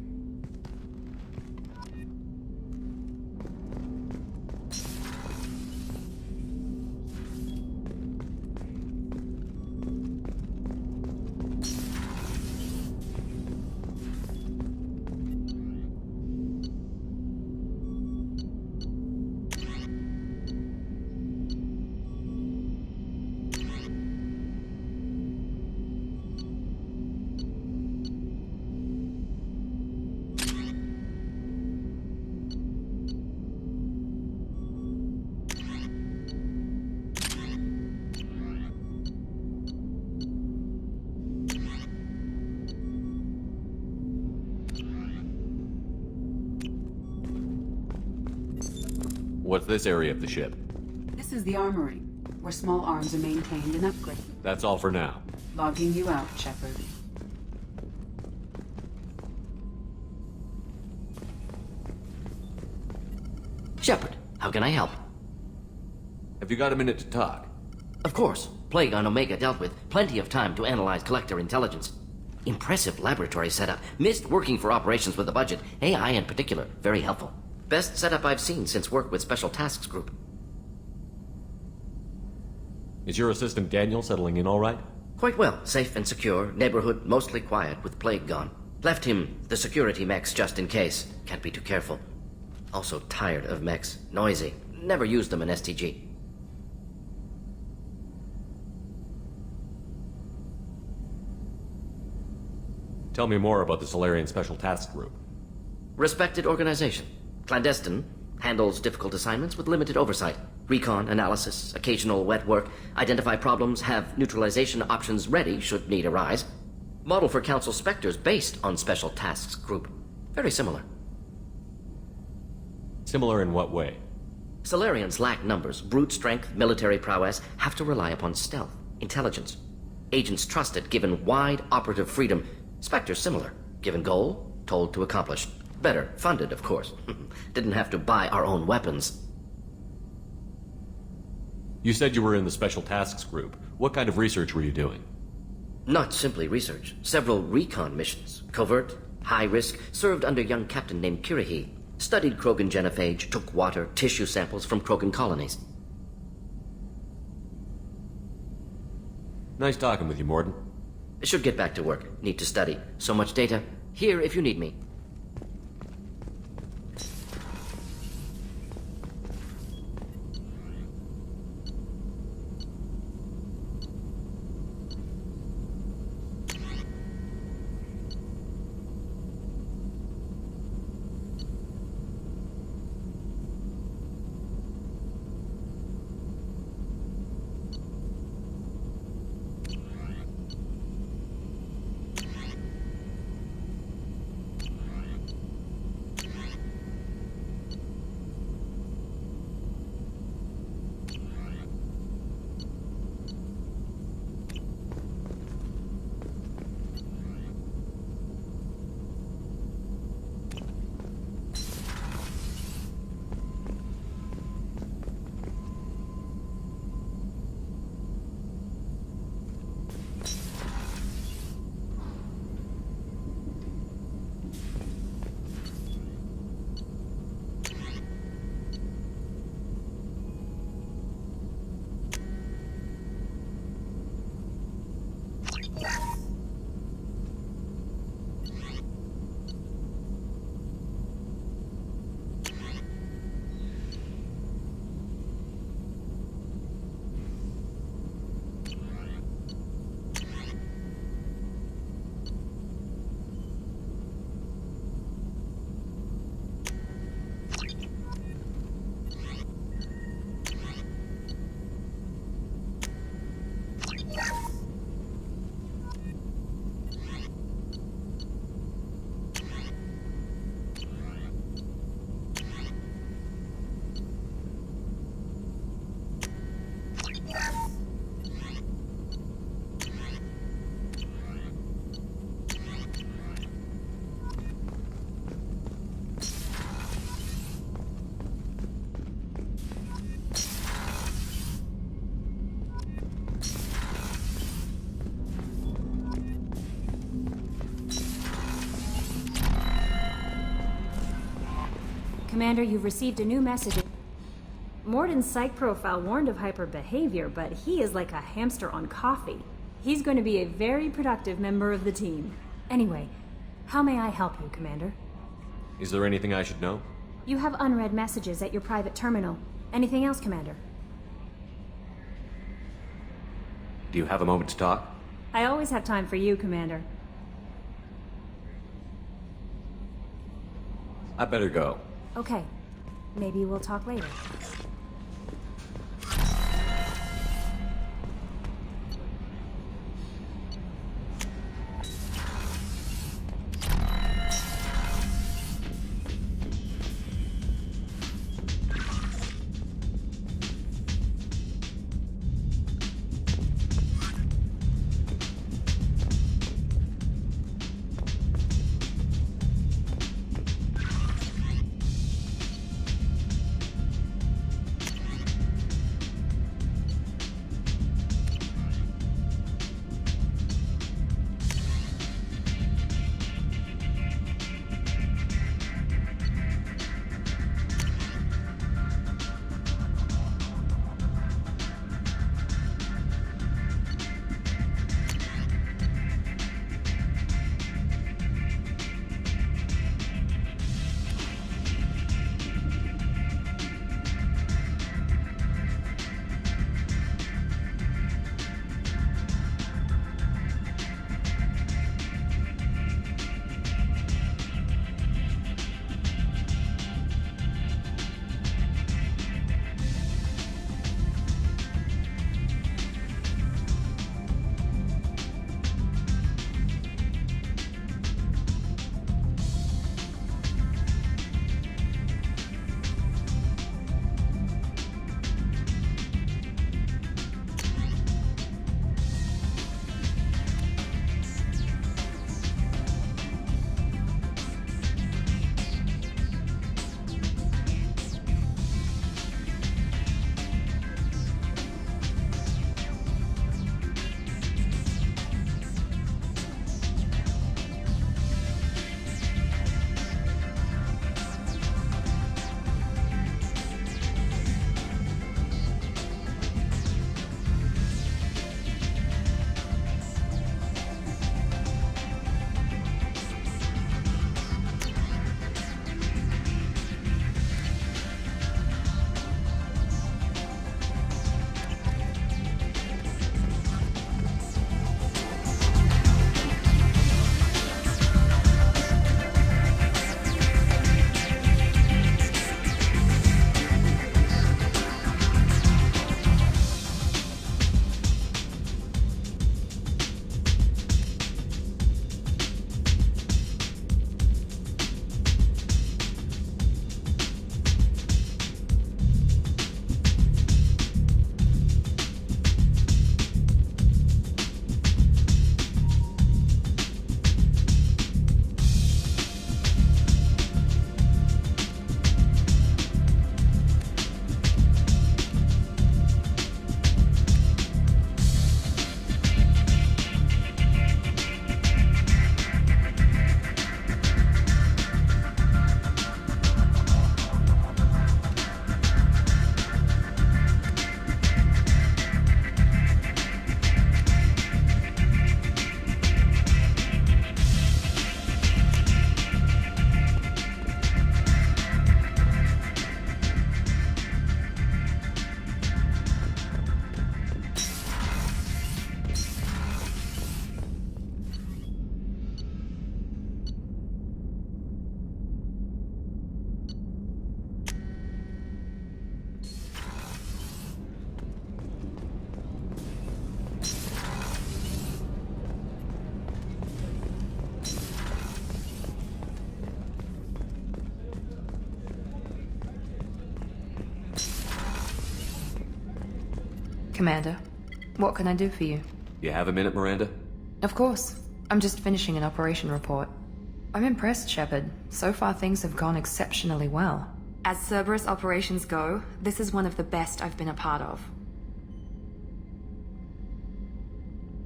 What's this area of the ship? This is the armory, where small arms are maintained and upgraded. That's all for now. Logging you out, Shepard. Shepard, how can I help? Have you got a minute to talk? Of course. Plague on Omega dealt with. Plenty of time to analyze collector intelligence. Impressive laboratory setup. Missed working for operations with a budget. AI in particular. Very helpful. Best setup I've seen since work with Special Tasks Group. Is your assistant Daniel settling in all right? Quite well. Safe and secure. Neighborhood mostly quiet with Plague gone. Left him the security mechs just in case. Can't be too careful. Also tired of mechs. Noisy. Never used them in STG. Tell me more about the Solarian Special Task Group. Respected organization. Clandestine. Handles difficult assignments with limited oversight. Recon, analysis, occasional wet work. Identify problems, have neutralization options ready should need arise. Model for Council Spectres based on Special Tasks Group. Very similar. Similar in what way? Solarians lack numbers, brute strength, military prowess, have to rely upon stealth, intelligence. Agents trusted, given wide operative freedom. Spectres similar, given goal, told to accomplish. Better funded, of course. Didn't have to buy our own weapons. You said you were in the Special Tasks Group. What kind of research were you doing? Not simply research. Several recon missions. Covert, high risk, served under a young captain named Kirahi. Studied Krogan genophage, took water, tissue samples from Krogan colonies. Nice talking with you, Mordin. Should get back to work. Need to study. So much data. Here if you need me. Commander, you've received a new message. Morden's psych profile warned of hyper behavior, but he is like a hamster on coffee. He's going to be a very productive member of the team. Anyway, how may I help you, Commander? Is there anything I should know? You have unread messages at your private terminal. Anything else, Commander? Do you have a moment to talk? I always have time for you, Commander. I better go. Okay. Maybe we'll talk later. Commander, what can I do for you? You have a minute, Miranda? Of course. I'm just finishing an operation report. I'm impressed, Shepard. So far things have gone exceptionally well. As Cerberus operations go, this is one of the best I've been a part of.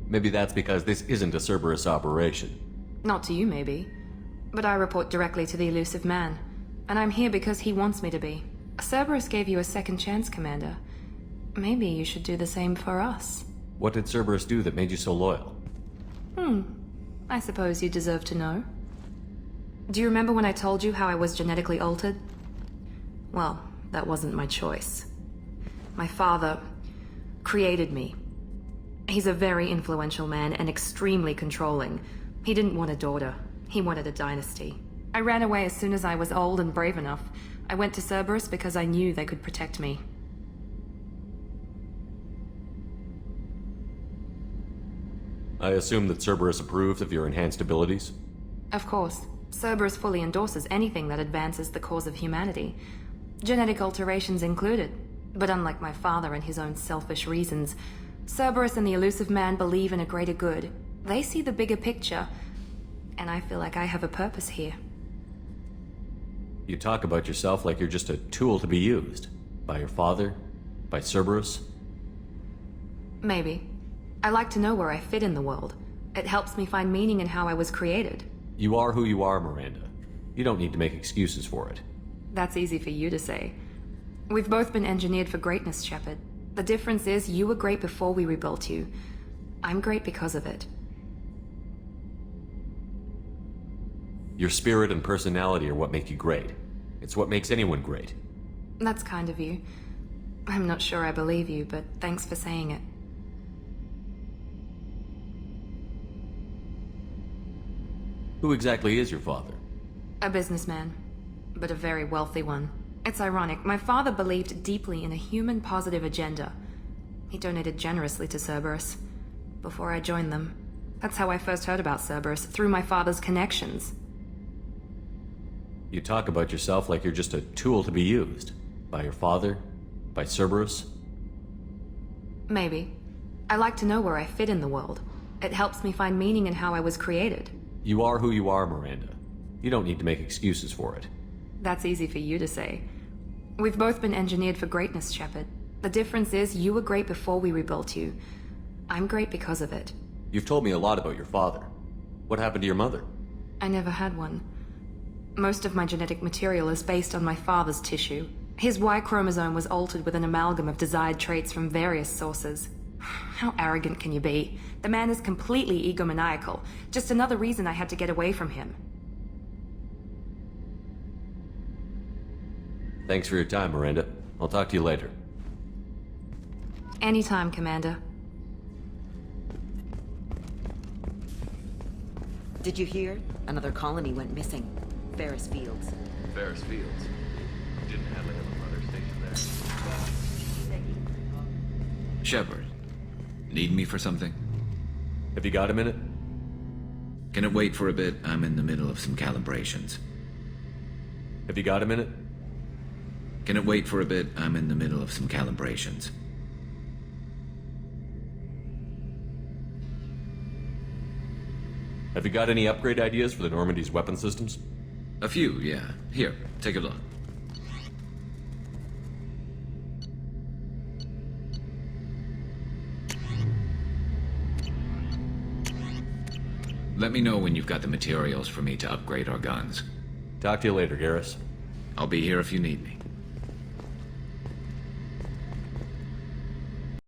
Maybe that's because this isn't a Cerberus operation. Not to you, maybe. But I report directly to the Elusive Man. and I'm here because he wants me to be. Cerberus gave you a second chance, Commander. Maybe you should do the same for us. What did Cerberus do that made you so loyal? I suppose you deserve to know. Do you remember when I told you how I was genetically altered? Well, that wasn't my choice. My father created me. He's a very influential man and extremely controlling. He didn't want a daughter. He wanted a dynasty. I ran away as soon as I was old and brave enough. I went to Cerberus because I knew they could protect me. I assume that Cerberus approved of your enhanced abilities? Of course. Cerberus fully endorses anything that advances the cause of humanity. Genetic alterations included. But unlike my father and his own selfish reasons, Cerberus and the Elusive Man believe in a greater good. They see the bigger picture, and I feel like I have a purpose here. You talk about yourself like you're just a tool to be used. By your father? By Cerberus? Maybe. I like to know where I fit in the world. It helps me find meaning in how I was created. You are who you are, Miranda. You don't need to make excuses for it. That's easy for you to say. We've both been engineered for greatness, Shepard. The difference is you were great before we rebuilt you. I'm great because of it. Your spirit and personality are what make you great. It's what makes anyone great. That's kind of you. I'm not sure I believe you, but thanks for saying it. Who exactly is your father? A businessman, but a very wealthy one. It's ironic, my father believed deeply in a human-positive agenda. He donated generously to Cerberus before I joined them. That's how I first heard about Cerberus, through my father's connections. You talk about yourself like you're just a tool to be used. By your father? By Cerberus? Maybe. I like to know where I fit in the world. It helps me find meaning in how I was created. You are who you are, Miranda. You don't need to make excuses for it. That's easy for you to say. We've both been engineered for greatness, Shepard. The difference is you were great before we rebuilt you. I'm great because of it. You've told me a lot about your father. What happened to your mother? I never had one. Most of my genetic material is based on my father's tissue. His Y chromosome was altered with an amalgam of desired traits from various sources. How arrogant can you be? The man is completely egomaniacal. Just another reason I had to get away from him. Thanks for your time, Miranda. I'll talk to you later. Anytime, Commander. Did you hear? Another colony went missing. Ferris Fields. Ferris Fields. Didn't have another station there. Shepard, need me for something? Have you got a minute? Can it wait for a bit? I'm in the middle of some calibrations. Have you got a minute? Can it wait for a bit? I'm in the middle of some calibrations. Have you got any upgrade ideas for the Normandy's weapon systems? A few, yeah. Here, take a look. Let me know when you've got the materials for me to upgrade our guns. Talk to you later, Garrus. I'll be here if you need me.